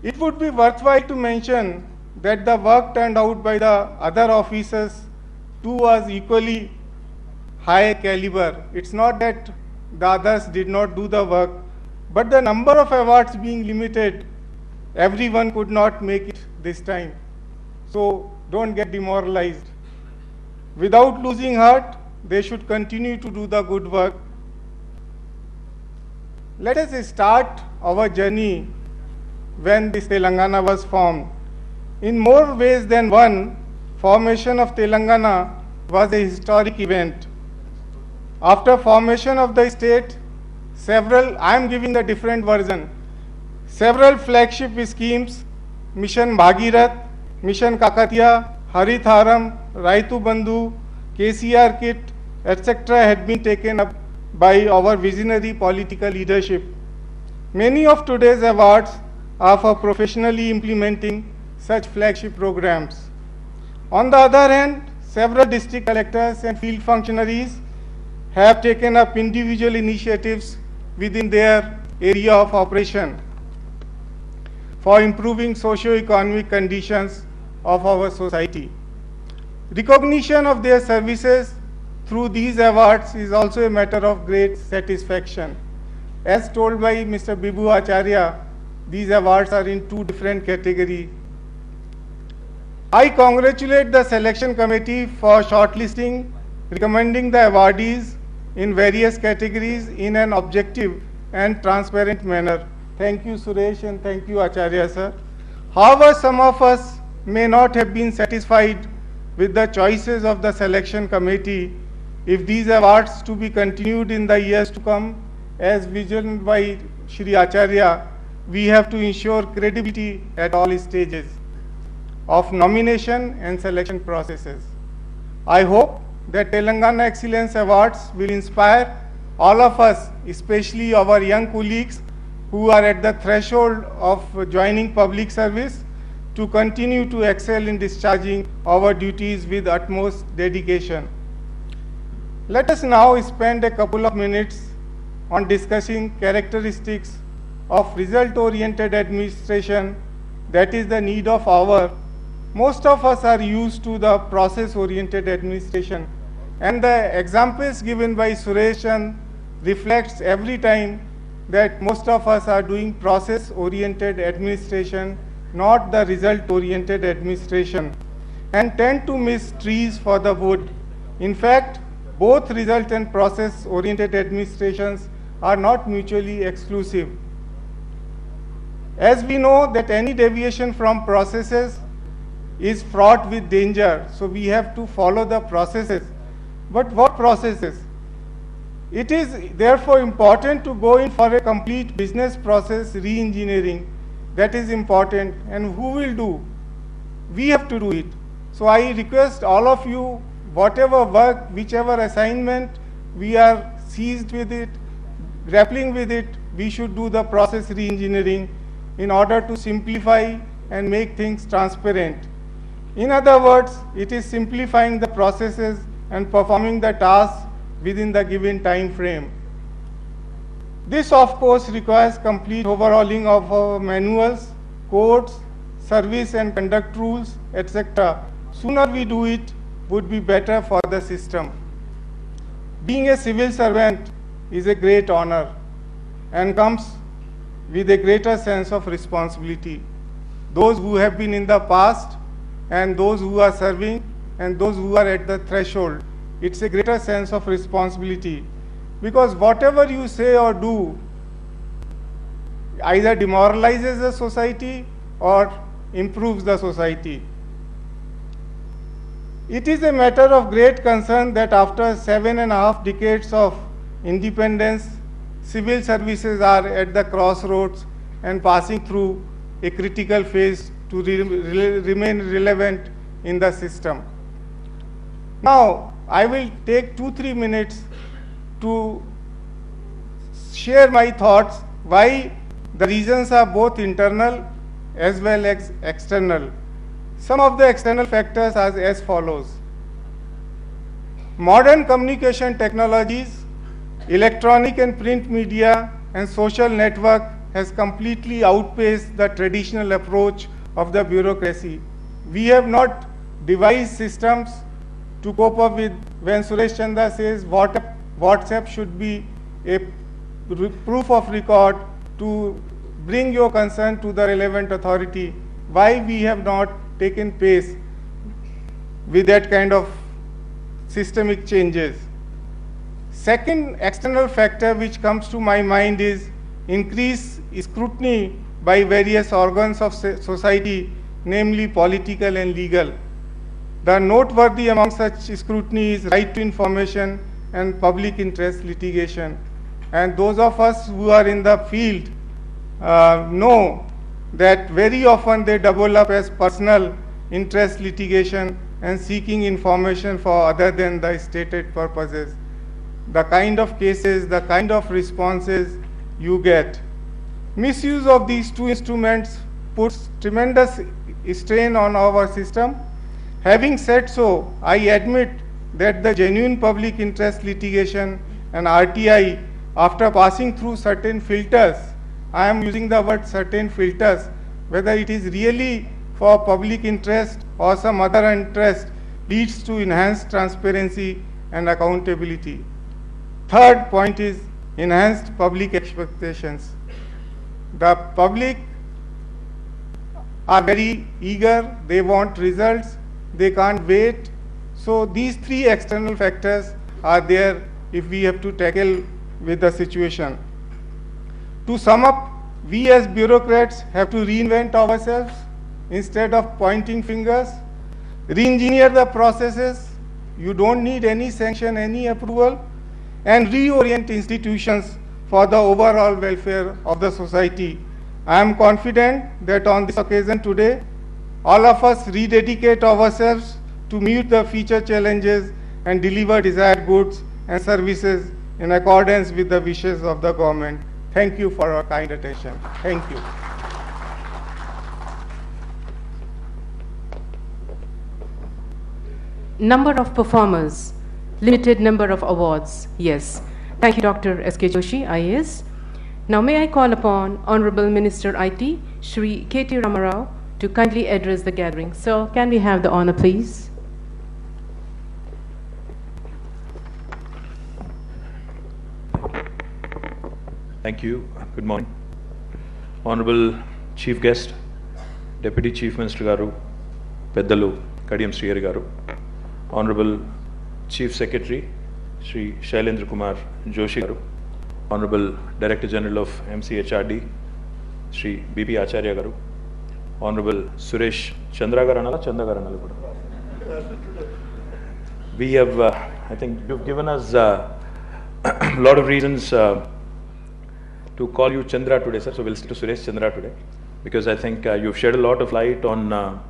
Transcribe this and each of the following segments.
It would be worthwhile to mention that the work turned out by the other officers too was equally high caliber. It's not that the others did not do the work, but the number of awards being limited, everyone could not make it this time. So don't get demoralized. Without losing heart, they should continue to do the good work. Let us start our journey when this Telangana was formed. In more ways than one, formation of Telangana was a historic event. After formation of the state, I am giving the different version, several flagship schemes, Mission Bhagirath, Mission Kakatiya, Harit Haram, Raitu Bandhu, KCR Kit, etc. had been taken up by our visionary political leadership. Many of today's awards are for professionally implementing such flagship programs. On the other hand, several district collectors and field functionaries have taken up individual initiatives within their area of operation for improving socio-economic conditions of our society. Recognition of their services through these awards is also a matter of great satisfaction. As told by Mr. Bibhu Acharya, these awards are in two different categories. I congratulate the selection committee for shortlisting, recommending the awardees in various categories in an objective and transparent manner. Thank you, Suresh, and thank you, Acharya, sir. However, some of us may not have been satisfied with the choices of the selection committee. If these awards to be continued in the years to come, as visioned by Shri Acharya, we have to ensure credibility at all stages of nomination and selection processes. I hope that Telangana Excellence Awards will inspire all of us, especially our young colleagues who are at the threshold of joining public service, to continue to excel in discharging our duties with utmost dedication. Let us now spend a couple of minutes on discussing characteristics of result-oriented administration, that is the need of hour. Most of us are used to the process-oriented administration, and the examples given by Suresh reflects every time that most of us are doing process-oriented administration, not the result-oriented administration, and tend to miss trees for the wood. In fact, both result and process-oriented administrations are not mutually exclusive. As we know that any deviation from processes is fraught with danger, so we have to follow the processes. But what processes? It is therefore important to go in for a complete business process re-engineering. That is important, and who will do? We have to do it. So I request all of you, whatever work, whichever assignment we are seized with it, grappling with it, we should do the process re-engineering in order to simplify and make things transparent. In other words, it is simplifying the processes and performing the tasks within the given time frame. This, of course, requires complete overhauling of our manuals, codes, service and conduct rules, etc. Sooner we do it, would be better for the system. Being a civil servant is a great honor and comes with a greater sense of responsibility. Those who have been in the past and those who are serving and those who are at the threshold, it's a greater sense of responsibility, because whatever you say or do either demoralizes the society or improves the society. It is a matter of great concern that after 7.5 decades of independence, civil services are at the crossroads and passing through a critical phase to remain relevant in the system. Now, I will take 2-3 minutes to share my thoughts why the reasons are both internal as well as external. Some of the external factors are as follows. Modern communication technologies, electronic and print media, and social network has completely outpaced the traditional approach of the bureaucracy. We have not devised systems to cope up with when Suresh Chandra says WhatsApp should be a proof of record to bring your concern to the relevant authority. Why we have not taken pace with that kind of systemic changes? Second external factor which comes to my mind is increased scrutiny by various organs of society, namely political and legal. The noteworthy among such scrutiny is right to information and public interest litigation. And those of us who are in the field know that very often they double up as personal interest litigation and seeking information for other than the stated purposes. The kind of cases, the kind of responses you get. Misuse of these two instruments puts tremendous strain on our system. Having said so, I admit that the genuine public interest litigation and RTI, after passing through certain filters, I am using the word certain filters, whether it is really for public interest or some other interest, leads to enhanced transparency and accountability. Third point is enhanced public expectations. The public are very eager, they want results, they can't wait. So these three external factors are there if we have to tackle with the situation. To sum up, we as bureaucrats have to reinvent ourselves instead of pointing fingers, re-engineer the processes, you don't need any sanction, any approval, and reorient institutions for the overall welfare of the society. I am confident that on this occasion today, all of us rededicate ourselves to meet the future challenges and deliver desired goods and services in accordance with the wishes of the government. Thank you for your kind attention. Thank you. Number of performers, limited number of awards. Yes. Thank you, Dr. S.K. Joshi, IAS. Now may I call upon Honorable Minister IT, Shri K.T. Ramarao, to kindly address the gathering. So can we have the honor, please? Thank you. Good morning. Honorable Chief Guest, Deputy Chief Minister Garu, Peddalu, Kadiyam Srihari Garu, Honorable Chief Secretary, Shri Shailendra Kumar Joshi Garu, Honorable Director General of MCHRD, Shri B.P. Acharya Garu, Honorable Suresh Chandra Garanala, we have, I think you've given us a lot of reasons to call you Chandra today, sir. So we'll stick to Suresh Chandra today, because I think you've shed a lot of light on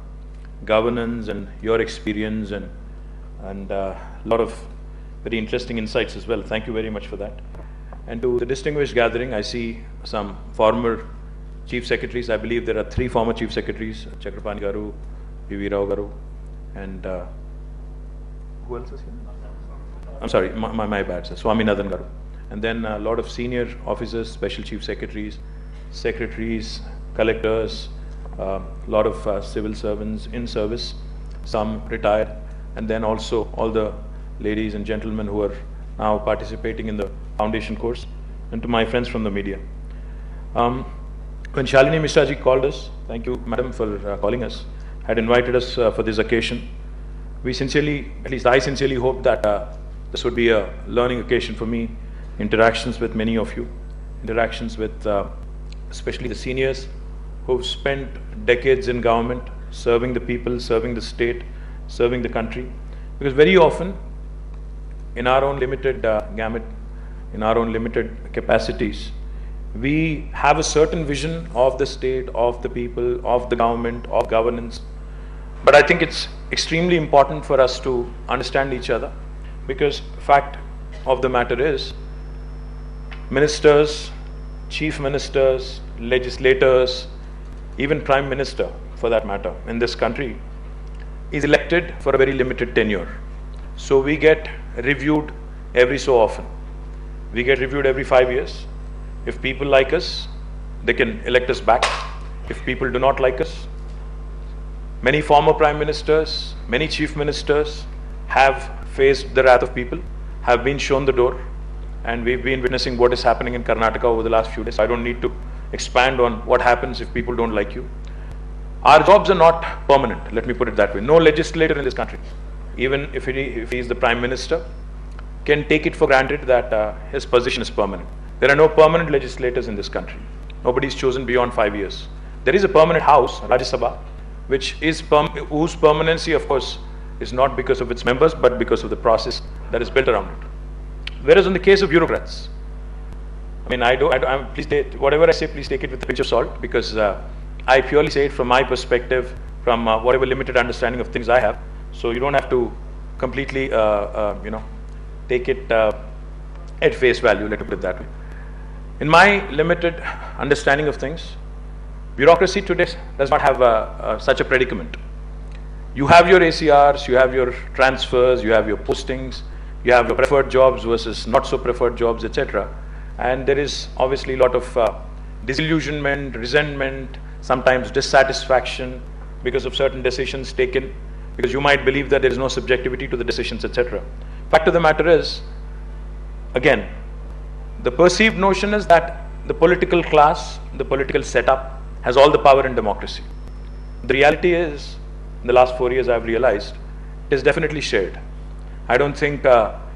governance and your experience and a lot of very interesting insights as well. Thank you very much for that. And to the distinguished gathering, I see some former Chief Secretaries. I believe there are 3 former Chief Secretaries, Chakrapani Garu, P.V. Rao Garu, and who else is here? I'm sorry, my bad, sir. Swaminathan Garu. And then a lot of senior officers, Special Chief Secretaries, Secretaries, Collectors, a lot of civil servants in service, some retired, and then also all the ladies and gentlemen who are now participating in the foundation course, and to my friends from the media. When Shalini Mishra ji called us, thank you, madam, for calling us, had invited us for this occasion. We sincerely, at least I sincerely hope that this would be a learning occasion for me, interactions with many of you, interactions with especially the seniors who've spent decades in government, serving the people, serving the state, serving the country. Because very often, in our own limited gamut, in our own limited capacities, we have a certain vision of the state, of the people, of the government, of governance. But I think it's extremely important for us to understand each other, because fact of the matter is, ministers, chief ministers, legislators, even prime minister for that matter in this country is elected for a very limited tenure. So we get reviewed every so often. We get reviewed every 5 years. If people like us, they can elect us back. If people do not like us, many former prime ministers, many chief ministers have faced the wrath of people, have been shown the door, and we've been witnessing what is happening in Karnataka over the last few days. I don't need to expand on what happens if people don't like you. Our jobs are not permanent, let me put it that way. No legislator in this country, even if he is the prime minister, can take it for granted that his position is permanent. There are no permanent legislators in this country. Nobody is chosen beyond 5 years. There is a permanent house, Rajya Sabha, which is whose permanency, of course, is not because of its members, but because of the process that is built around it. Whereas in the case of bureaucrats, I mean, whatever I say, please take it with a pinch of salt, because I purely say it from my perspective, from whatever limited understanding of things I have. So you don't have to completely, take it at face value, let me put it that way. In my limited understanding of things, bureaucracy today does not have such a predicament. You have your ACRs, you have your transfers, you have your postings, you have your preferred jobs versus not so preferred jobs, etc. And there is obviously a lot of disillusionment, resentment, sometimes dissatisfaction because of certain decisions taken, because you might believe that there is no subjectivity to the decisions, etc. Fact of the matter is, again, the perceived notion is that the political class, the political setup has all the power in democracy. The reality is, in the last 4 years I've realized, it is definitely shared. I don't think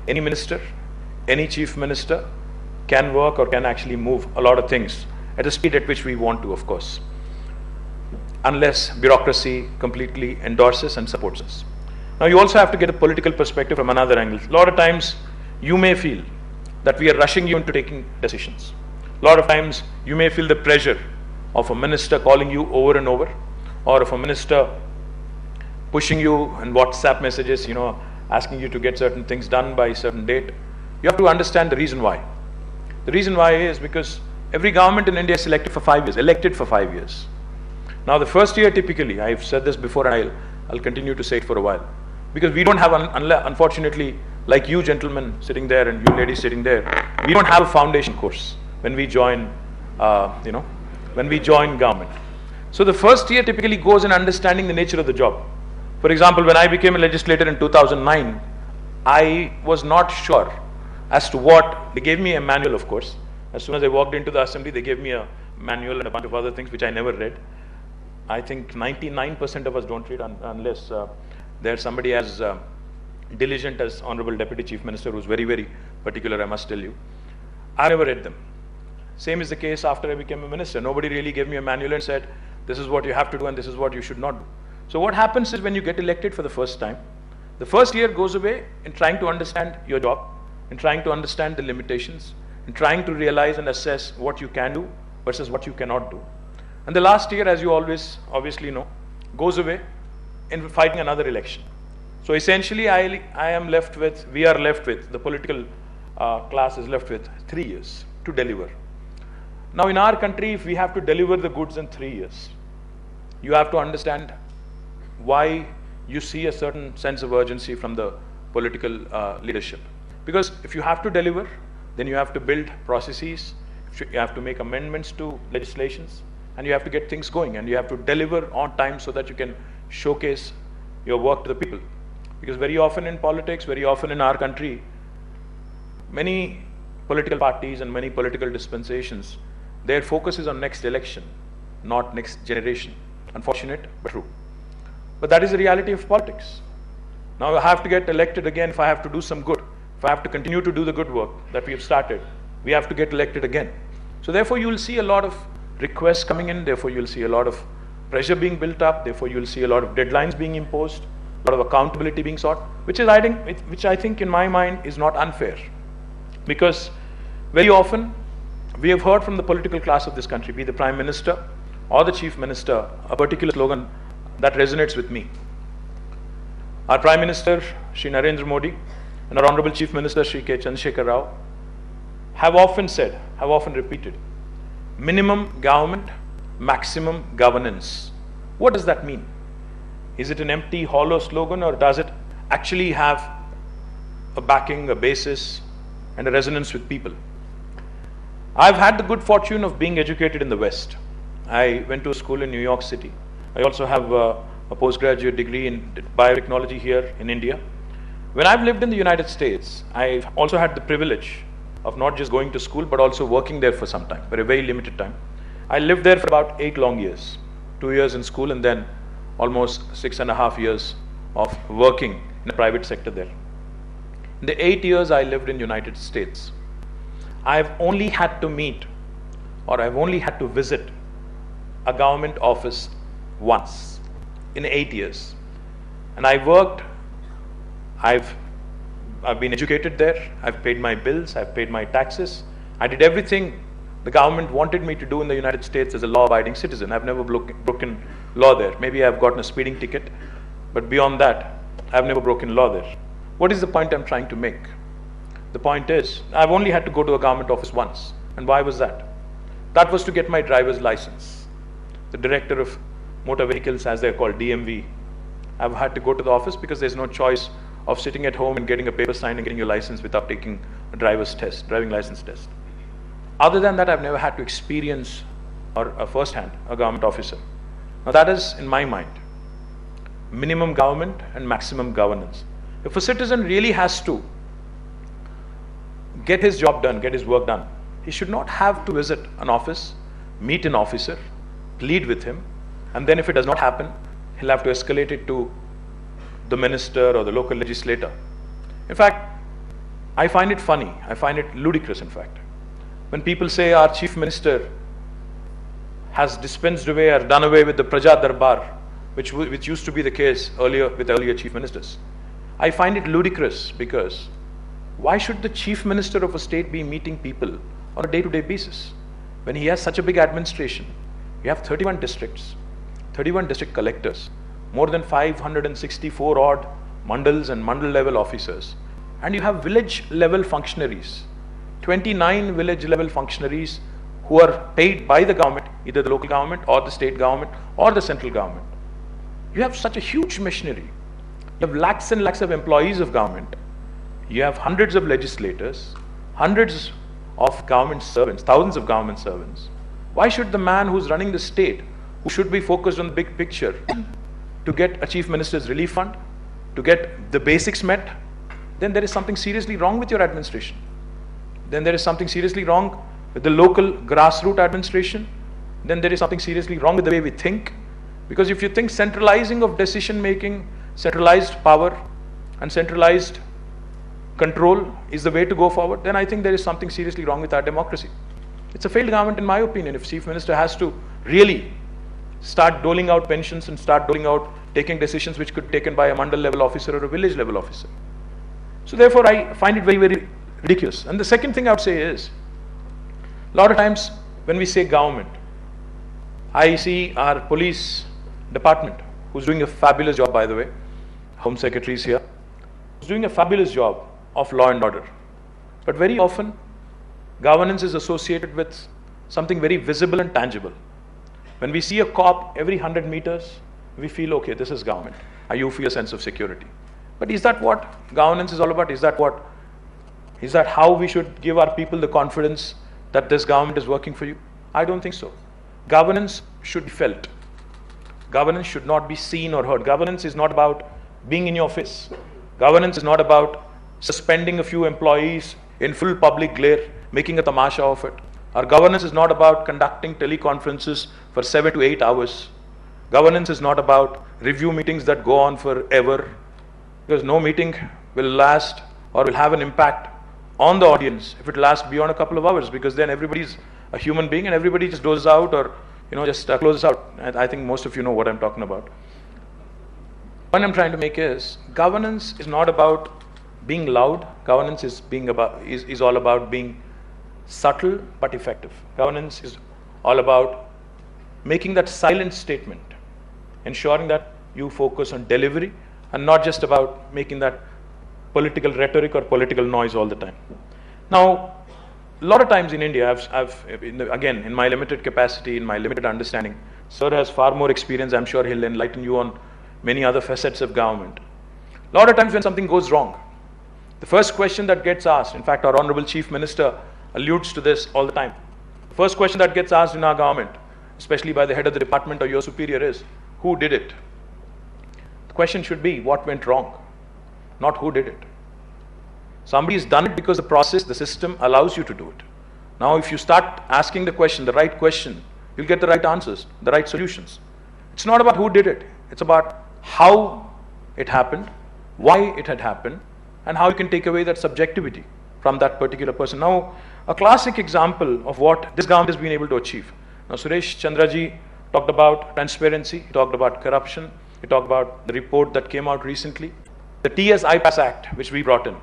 any minister, any chief minister can work or can actually move a lot of things at the speed at which we want to, of course, unless bureaucracy completely endorses and supports us. Now you also have to get a political perspective from another angle. A lot of times you may feel that we are rushing you into taking decisions. A lot of times you may feel the pressure of a minister calling you over and over, or of a minister pushing you in WhatsApp messages, asking you to get certain things done by a certain date. You have to understand the reason why. The reason why is because every government in India is elected for 5 years. Now the first year typically, I've said this before and I'll continue to say it for a while, because we don't have, unfortunately, like you gentlemen sitting there and you ladies sitting there, we don't have a foundation course when we join, when we join government. So the first year typically goes in understanding the nature of the job. For example, when I became a legislator in 2009, I was not sure as to what, they gave me a manual, of course. As soon as I walked into the assembly, they gave me a manual and a bunch of other things which I never read. I think 99% of us don't read unless there's somebody as diligent as Honorable Deputy Chief Minister, who's very, very particular, I must tell you. I never read them. Same is the case after I became a minister. Nobody really gave me a manual and said, this is what you have to do and this is what you should not do. So what happens is when you get elected for the first time, the first year goes away in trying to understand your job, in trying to understand the limitations, in trying to realize and assess what you can do versus what you cannot do. And the last year, as you always obviously know, goes away in fighting another election. So essentially, we are left with, the political class is left with 3 years to deliver. Now in our country, if we have to deliver the goods in 3 years, you have to understand why you see a certain sense of urgency from the political leadership. Because if you have to deliver, then you have to build processes, you have to make amendments to legislations, and you have to get things going, and you have to deliver on time so that you can showcase your work to the people. Because very often in politics, very often in our country, many political parties and many political dispensations, their focus is on next election, not next generation. Unfortunate, but true. But that is the reality of politics. Now I have to get elected again if I have to do some good. If I have to continue to do the good work that we have started, we have to get elected again. So therefore you will see a lot of requests coming in, therefore you will see a lot of pressure being built up, therefore you will see a lot of deadlines being imposed, a lot of accountability being sought, which I think in my mind is not unfair. Because very often we have heard from the political class of this country, be the Prime Minister or the Chief Minister, a particular slogan that resonates with me. Our Prime Minister, Shri Narendra Modi, and our Honorable Chief Minister, Shri K. Chandrasekhar Rao, have often said, have often repeated, minimum government, maximum governance. What does that mean? Is it an empty, hollow slogan, or does it actually have a backing, a basis, and a resonance with people? I've had the good fortune of being educated in the West. I went to a school in New York City. I also have a postgraduate degree in biotechnology here in India. When I've lived in the United States, I've also had the privilege of not just going to school, but also working there for some time, for a very limited time. I lived there for about 8 long years, 2 years in school and then almost 6.5 years of working in the private sector there. In the 8 years I lived in the United States, I've only had to meet or I've only had to visit a government office once in 8 years. And I worked, I've been educated there, I've paid my bills, I've paid my taxes, I did everything the government wanted me to do in the United States as a law-abiding citizen. I've never broken law there. Maybe I've gotten a speeding ticket, but beyond that, I've never broken law there. What is the point I'm trying to make? The point is, I've only had to go to a government office once. And why was that? That was to get my driver's license. The director of motor vehicles, as they're called, DMV, I've had to go to the office because there's no choice of sitting at home and getting a paper signed and getting your license without taking a driving license test. Other than that, I've never had to experience or firsthand a government officer. Now that is, in my mind, minimum government and maximum governance. If a citizen really has to get his job done, get his work done, he should not have to visit an office, meet an officer, plead with him, and then if it does not happen, he'll have to escalate it to the minister or the local legislator. In fact, I find it funny, I find it ludicrous in fact, when people say our chief minister has dispensed away or done away with the Praja Darbar, which used to be the case earlier with earlier chief ministers. I find it ludicrous because why should the chief minister of a state be meeting people on a day-to-day basis when he has such a big administration? You have 31 districts, 31 district collectors, more than 564 odd mandals and mandal level officers, and you have village level functionaries, 29 village level functionaries who are paid by the government, either the local government or the state government or the central government. You have such a huge machinery. You have lakhs and lakhs of employees of government. You have hundreds of legislators, hundreds of government servants, thousands of government servants. Why should the man who's running the state, who should be focused on the big picture, to get a chief minister's relief fund, to get the basics met, then there is something seriously wrong with your administration. Then there is something seriously wrong with the local grassroots administration. Then there is something seriously wrong with the way we think. Because if you think centralizing of decision making, centralized power and centralized control is the way to go forward, then I think there is something seriously wrong with our democracy. It's a failed government in my opinion if chief minister has to really start doling out pensions and start doling out taking decisions which could be taken by a mandal level officer or a village level officer. So therefore I find it very, very ridiculous. And the second thing I would say is, a lot of times when we say government, I see our police department, who's doing a fabulous job by the way, Home Secretary is here, who's doing a fabulous job of law and order. But very often, governance is associated with something very visible and tangible. When we see a cop every 100 meters, we feel, okay, this is government. You feel a sense of security. But is that what governance is all about? Is that how we should give our people the confidence that this government is working for you? I don't think so. Governance should be felt. Governance should not be seen or heard. Governance is not about being in your face. Governance is not about suspending a few employees in full public glare, making a tamasha of it. Our governance is not about conducting teleconferences for 7 to 8 hours. Governance is not about review meetings that go on forever, because no meeting will last or will have an impact on the audience if it lasts beyond a couple of hours, because then everybody's a human being and everybody just dozes out or just closes out. I think most of you know what I'm talking about. What I'm trying to make is, governance is not about being loud. Governance is all about being subtle but effective. Governance is all about making that silent statement, ensuring that you focus on delivery and not just about making that political rhetoric or political noise all the time. Now, a lot of times in India, again, in my limited capacity, in my limited understanding, sir has far more experience. I'm sure he'll enlighten you on many other facets of government. A lot of times when something goes wrong, the first question that gets asked, in fact, our Honorable Chief Minister alludes to this all the time. first question that gets asked in our government, especially by the head of the department or your superior, is, who did it? The question should be, what went wrong? Not who did it. Somebody's done it because the process, the system allows you to do it. Now, if you start asking the question, the right question, you'll get the right answers, the right solutions. It's not about who did it. It's about how it happened, why it had happened, and how you can take away that subjectivity from that particular person. Now, a classic example of what this government has been able to achieve. Now, Suresh Chandraji talked about transparency, he talked about corruption, he talked about the report that came out recently, the TS IPAS Act, which we brought in.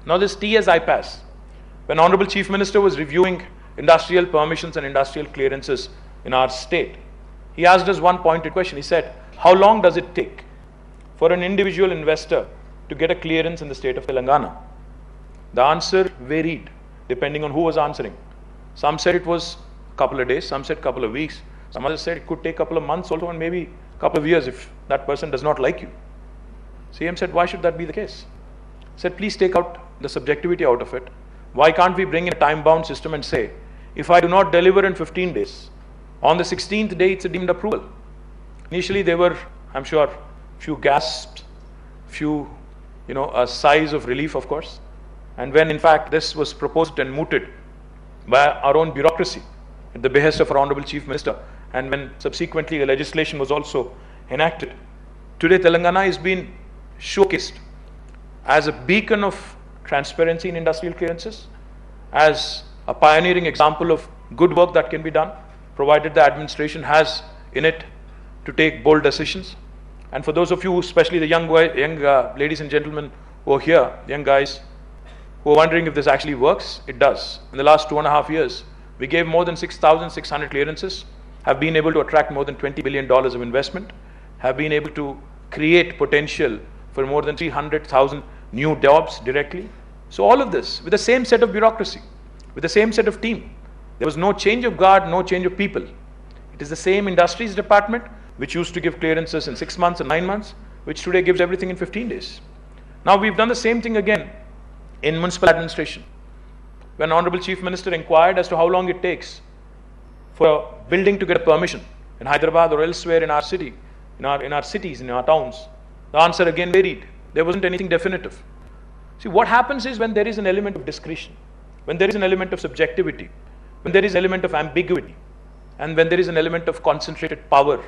Now, this TS IPAS, when Honorable Chief Minister was reviewing industrial permissions and industrial clearances in our state, he asked us one pointed question. He said, how long does it take for an individual investor to get a clearance in the state of Telangana? The answer varied depending on who was answering. Some said it was a couple of days, some said a couple of weeks, some others said it could take a couple of months also, and maybe a couple of years if that person does not like you. CM said, why should that be the case? He said, please take out the subjectivity out of it. Why can't we bring in a time-bound system and say, if I do not deliver in 15 days, on the 16th day it's a deemed approval? Initially there were, I'm sure, few gasps, few, sighs of relief, of course. And when in fact this was proposed and mooted by our own bureaucracy at the behest of our Honorable Chief Minister, and when subsequently the legislation was also enacted, today Telangana has been showcased as a beacon of transparency in industrial clearances, as a pioneering example of good work that can be done, provided the administration has in it to take bold decisions. And for those of you, especially the young ladies and gentlemen who are here, young guys, who are wondering if this actually works, it does. In the last 2.5 years, we gave more than 6,600 clearances, have been able to attract more than $20 billion of investment, have been able to create potential for more than 300,000 new jobs directly. So all of this with the same set of bureaucracy, with the same set of team. There was no change of guard, no change of people. It is the same industries department which used to give clearances in 6 months and 9 months, which today gives everything in 15 days. Now we've done the same thing again in municipal administration. When Honorable Chief Minister inquired as to how long it takes for a building to get a permission in Hyderabad or elsewhere in our city, in our cities, in our towns, the answer again varied. There wasn't anything definitive. See, what happens is when there is an element of discretion, when there is an element of subjectivity, when there is an element of ambiguity, and when there is an element of concentrated power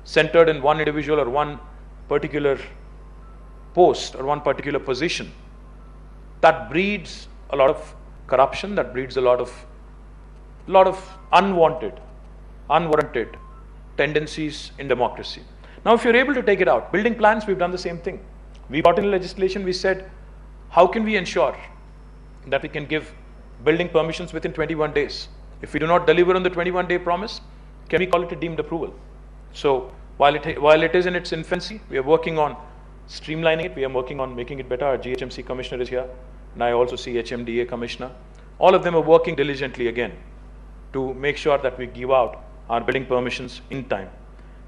centered in one individual or one particular post or one particular position, that breeds a lot of corruption, that breeds a lot of unwanted, unwarranted tendencies in democracy. Now, if you're able to take it out, building plans, we've done the same thing. We brought in legislation, we said, how can we ensure that we can give building permissions within 21 days? If we do not deliver on the 21-day promise, can we call it a deemed approval? So, while it is in its infancy, we are working on streamlining it, we are working on making it better. Our GHMC Commissioner is here, and I also see HMDA Commissioner. All of them are working diligently again to make sure that we give out our building permissions in time.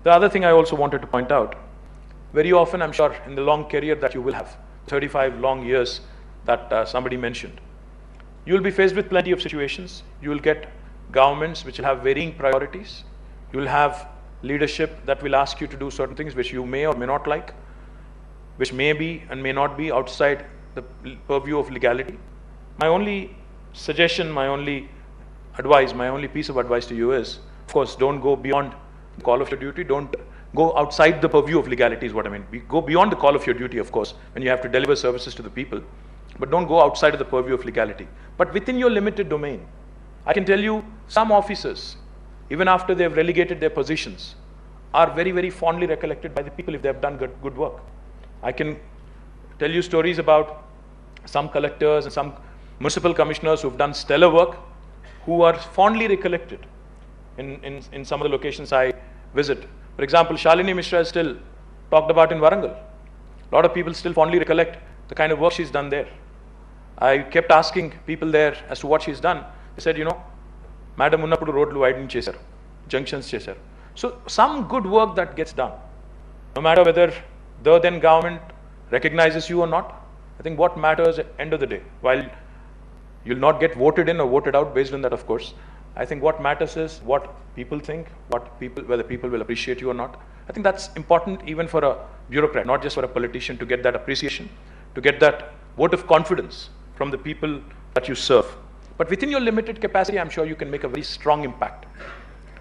The other thing I also wanted to point out, very often, I'm sure, in the long career that you will have, 35 long years that somebody mentioned, you will be faced with plenty of situations. You will get governments which will have varying priorities. You will have leadership that will ask you to do certain things which you may or may not like, which may be and may not be outside the purview of legality. My only suggestion, my only advice, my only piece of advice to you is, of course, don't go beyond the call of your duty. Don't go outside the purview of legality is what I mean. Go beyond the call of your duty, of course, when you have to deliver services to the people. But don't go outside of the purview of legality. But within your limited domain, I can tell you some officers, even after they've relegated their positions, are very, very fondly recollected by the people if they have done good work. I can tell you stories about some collectors and some municipal commissioners who've done stellar work, who are fondly recollected in some of the locations I visit. For example, Shalini Mishra is still talked about in Warangal. A lot of people still fondly recollect the kind of work she's done there. I kept asking people there as to what she's done. They said, Madam Unnapudu roadlu widen chesaru, junctions chesaru. So some good work that gets done, no matter whether the then government recognizes you or not, I think what matters at the end of the day, while you'll not get voted in or voted out based on that, of course, I think what matters is what people think, whether people will appreciate you or not. I think that's important even for a bureaucrat, not just for a politician, to get that appreciation, to get that vote of confidence from the people that you serve. But within your limited capacity, I'm sure you can make a very strong impact.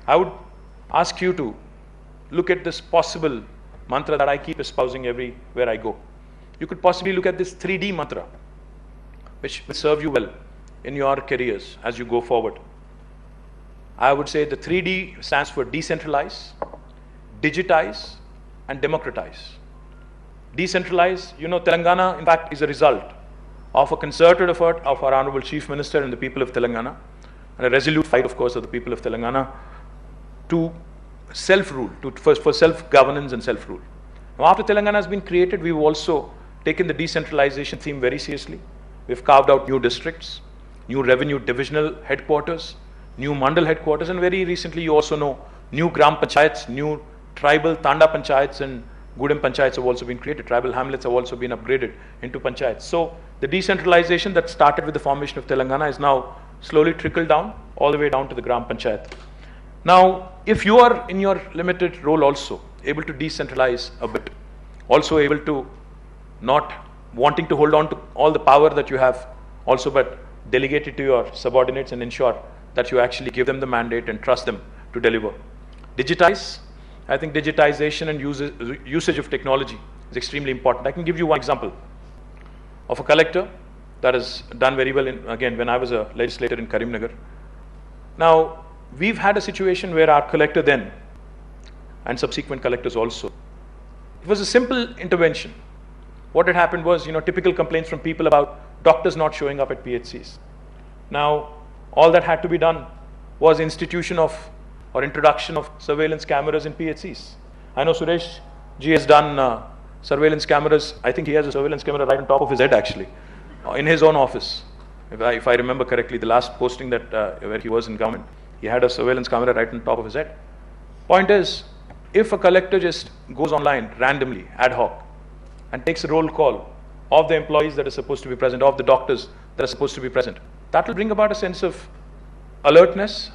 I would ask you to look at this possible mantra that I keep espousing everywhere I go. You could possibly look at this 3D mantra, which will serve you well in your careers as you go forward. I would say the 3D stands for decentralize, digitize, and democratize. Decentralize, Telangana, in fact, is a result of a concerted effort of our Honorable Chief Minister and the people of Telangana, and a resolute fight, of course, of the people of Telangana to self-rule, for self-governance and self-rule. Now, after Telangana has been created, we've also taken the decentralization theme very seriously. We've carved out new districts, new revenue divisional headquarters, new mandal headquarters, and very recently, you also know, new gram panchayats, new tribal tanda panchayats and Gudem panchayats have also been created. Tribal hamlets have also been upgraded into panchayats. So the decentralization that started with the formation of Telangana is now slowly trickled down all the way down to the gram panchayat. Now, if you are in your limited role also able to decentralize a bit, also able to not wanting to hold on to all the power that you have also, but delegate it to your subordinates and ensure that you actually give them the mandate and trust them to deliver. Digitize. I think digitization and usage of technology is extremely important. I can give you one example of a collector that has done very well, again, when I was a legislator in Karimnagar. Now, we've had a situation where our collector then, and subsequent collectors also, it was a simple intervention. What had happened was, typical complaints from people about doctors not showing up at PHCs. Now, all that had to be done was institution of or introduction of surveillance cameras in PHCs. I know Suresh ji has done surveillance cameras. I think he has a surveillance camera right on top of his head actually, in his own office. If I remember correctly, the last posting that where he was in government, he had a surveillance camera right on top of his head. Point is, if a collector just goes online randomly, ad hoc, and takes a roll call of the employees that are supposed to be present, of the doctors that are supposed to be present, that will bring about a sense of alertness,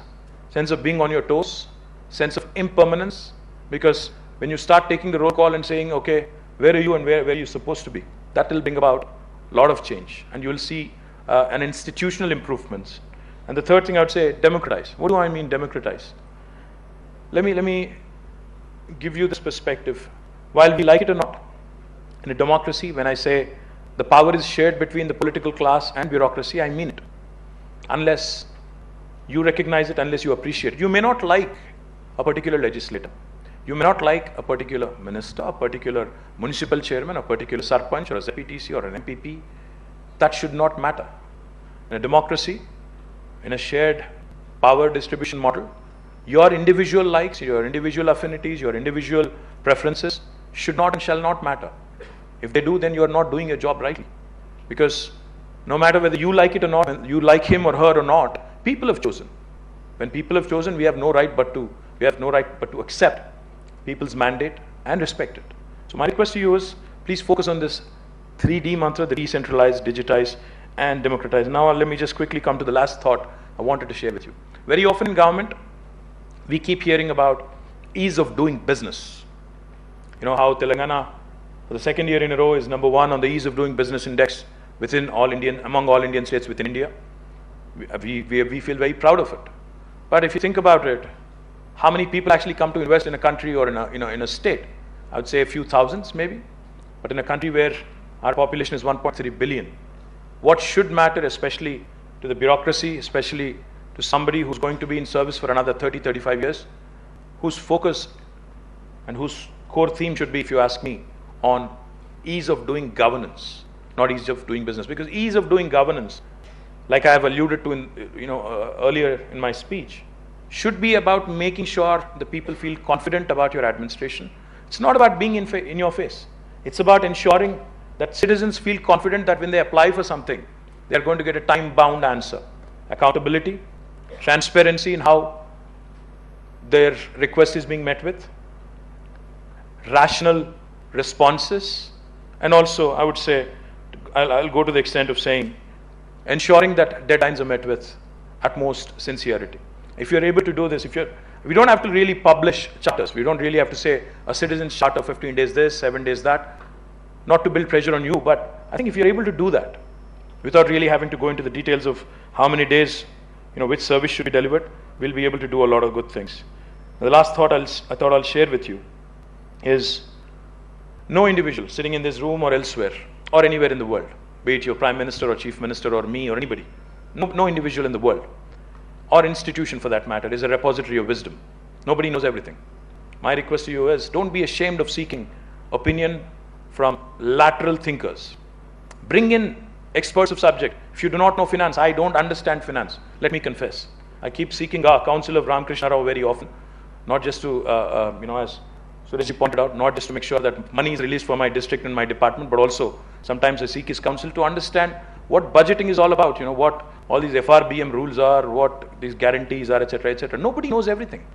sense of being on your toes, sense of impermanence, because when you start taking the roll call and saying, okay, where are you and where are you supposed to be, that will bring about a lot of change, and you will see an institutional improvements. And the third thing I would say, democratize. What do I mean democratize? Let me give you this perspective. While we like it or not, in a democracy, when I say the power is shared between the political class and bureaucracy, I mean it. Unless you recognize it, unless you appreciate it. You may not like a particular legislator. You may not like a particular minister, a particular municipal chairman, a particular sarpanch or a ZPTC or an MPP. That should not matter. In a democracy, in a shared power distribution model, your individual likes, your individual affinities, your individual preferences should not and shall not matter. If they do, then you are not doing your job rightly. Because no matter whether you like it or not, you like him or her or not, people have chosen. When people have chosen, we have no right but to accept people's mandate and respect it. So my request to you is, please focus on this 3D mantra, the decentralize, digitize, and democratize. Now let me just quickly come to the last thought I wanted to share with you. Very often in government, we keep hearing about ease of doing business. You know how Telangana, for the second year in a row, is number one on the ease of doing business index among all Indian states within India. We feel very proud of it. But if you think about it, how many people actually come to invest in a country or in a state? I would say a few thousands maybe. But in a country where our population is 1.3 billion, what should matter, especially to the bureaucracy, especially to somebody who's going to be in service for another 30, 35 years, whose focus and whose core theme should be, if you ask me, on ease of doing governance, not ease of doing business. Because ease of doing governance, like I have alluded to earlier in my speech, should be about making sure the people feel confident about your administration. It's not about being in your face. It's about ensuring that citizens feel confident that when they apply for something, they are going to get a time-bound answer. Accountability, transparency in how their request is being met with, rational responses, and also I would say, I'll go to the extent of saying, ensuring that deadlines are met with utmost sincerity. If you're able to do this, we don't have to really publish charters. We don't really have to say a citizen's charter, 15 days this, 7 days that, not to build pressure on you, but I think if you're able to do that without really having to go into the details of how many days, which service should be delivered, we'll be able to do a lot of good things. The last thought I thought I'll share with you is no individual sitting in this room or elsewhere or anywhere in the world, be it your Prime Minister or Chief Minister or me or anybody, no individual in the world or institution for that matter is a repository of wisdom. Nobody knows everything. My request to you is don't be ashamed of seeking opinion from lateral thinkers. Bring in experts of subject. If you do not know finance, I don't understand finance. Let me confess. I keep seeking our counsel of Ramakrishna Rao very often, not just to, as Sureshji pointed out, not just to make sure that money is released for my district and my department, but also sometimes I seek his counsel to understand what budgeting is all about, what all these FRBM rules are, what these guarantees are, etc., etc. Nobody knows everything.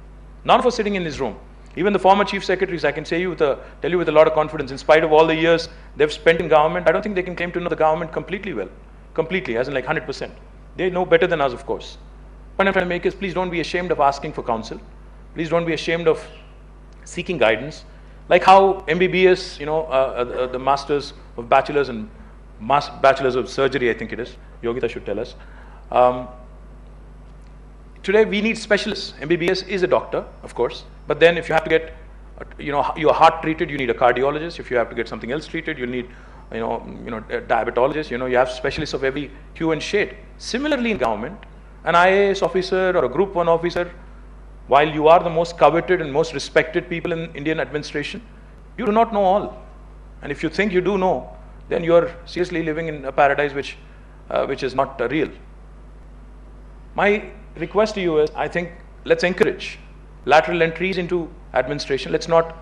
None of us sitting in this room. Even the former chief secretaries, I can tell you with a lot of confidence, in spite of all the years they've spent in government, I don't think they can claim to know the government completely well. Completely, as in like 100%. They know better than us, of course. What I'm trying to make is, please don't be ashamed of asking for counsel. Please don't be ashamed of seeking guidance. Like how MBBS, the masters of bachelors and bachelors of surgery, I think it is, Yogita should tell us. Today we need specialists. MBBS is a doctor, of course, but then if you have to get, your heart treated, you need a cardiologist. If you have to get something else treated, you need, a diabetologist. You have specialists of every hue and shade. Similarly, in government, an IAS officer or a Group 1 officer, while you are the most coveted and most respected people in Indian administration, you do not know all. And if you think you do know, then you are seriously living in a paradise which is not real. My request to you is, I think, let's encourage lateral entries into administration. Let's not,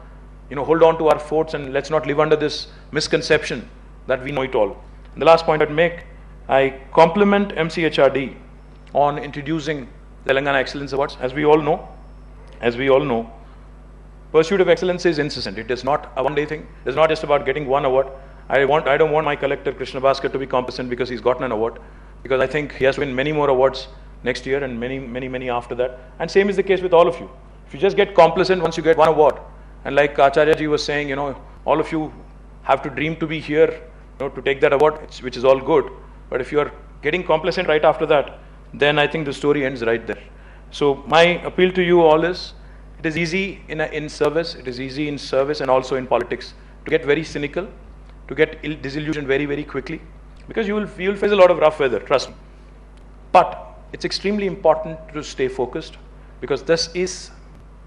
hold on to our forts, and let's not live under this misconception that we know it all. And the last point I'd make, I compliment MCHRD on introducing Telangana Excellence Awards. As we all know, pursuit of excellence is incessant. It is not a one-day thing. It's not just about getting one award. I don't want my collector Krishna Bhaskar to be complacent because he's gotten an award, because I think he has to win many more awards next year and many after that. And same is the case with all of you. If you just get complacent once you get one award, and like Acharya ji was saying, all of you have to dream to be here, to take that award, which is all good. But if you are getting complacent right after that, then I think the story ends right there. So my appeal to you all is, it is easy in service, it is easy in service and also in politics to get very cynical, to get disillusioned very quickly, because you will face a lot of rough weather, trust me. But it's extremely important to stay focused, because this is,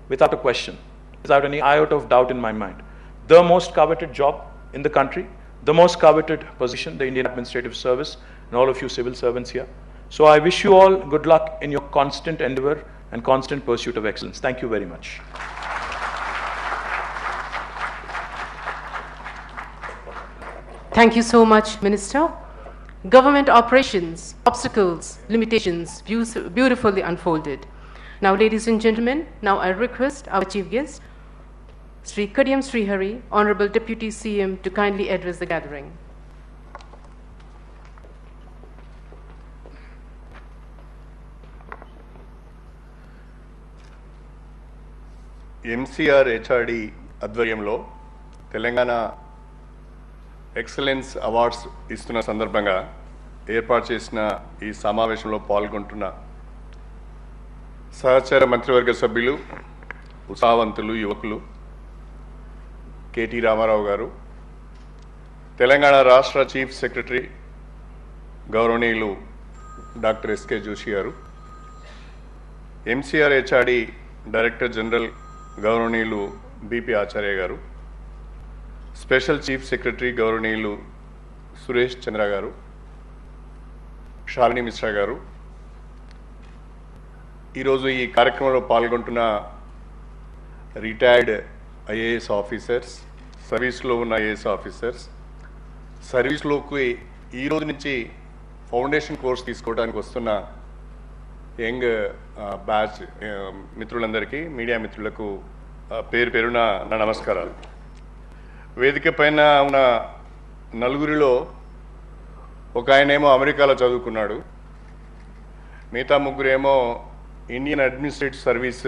without a question, without any iota of doubt in my mind, the most coveted job in the country, the most coveted position, the Indian Administrative Service, and all of you civil servants here. So I wish you all good luck in your constant endeavor and constant pursuit of excellence. Thank you very much. Thank you so much, Minister. Government operations, obstacles, limitations, beautifully unfolded. Now, ladies and gentlemen, now I request our chief guest, Sri Kadiyam Srihari, Honorable Deputy CM, to kindly address the gathering. MCR HRD ఆధ్వర్యంలో Telangana excellence awards ఇస్తున్న సందర్భంగా ఏర్పాటు చేసిన ఈ సమావేశంలో పాల్గొంటున్న సహచర మంత్రివర్గ సభ్యులు, ఉత్సాహవంతులు, యువకులు, కేటీ రామారావు గారు, తెలంగాణ రాష్ట్ర చీఫ్ సెక్రటరీ గౌరవనీయులు డాక్టర్ ఎస్కే జోషి గారు, MCR HRD డైరెక్టర్ జనరల్ గౌరవనీయులు బిపి ఆచార్య గారు, స్పెషల్ చీఫ్ సెక్రటరీ గౌరవనీయులు సురేష్ చంద్ర గారు, షాలిని మిశ్రా గారు, ఈరోజు ఈ కార్యక్రమంలో పాల్గొంటున్న రిటైర్డ్ ఐఏఎస్ ఆఫీసర్స్, సర్వీస్లో ఉన్న ఐఏఎస్ ఆఫీసర్స్, సర్వీస్లోకి ఈరోజు నుంచి ఫౌండేషన్ కోర్స్ తీసుకోవడానికి వస్తున్న యంగ్ బ్యాచ్ మిత్రులందరికీ, మీడియా మిత్రులకు పేరు పేరున నా నమస్కారాలు. వేదిక పైన ఉన్న నలుగురిలో ఒక ఆయనేమో అమెరికాలో చదువుకున్నాడు, మిగతా ముగ్గురేమో ఇండియన్ అడ్మినిస్ట్రేటివ్ సర్వీస్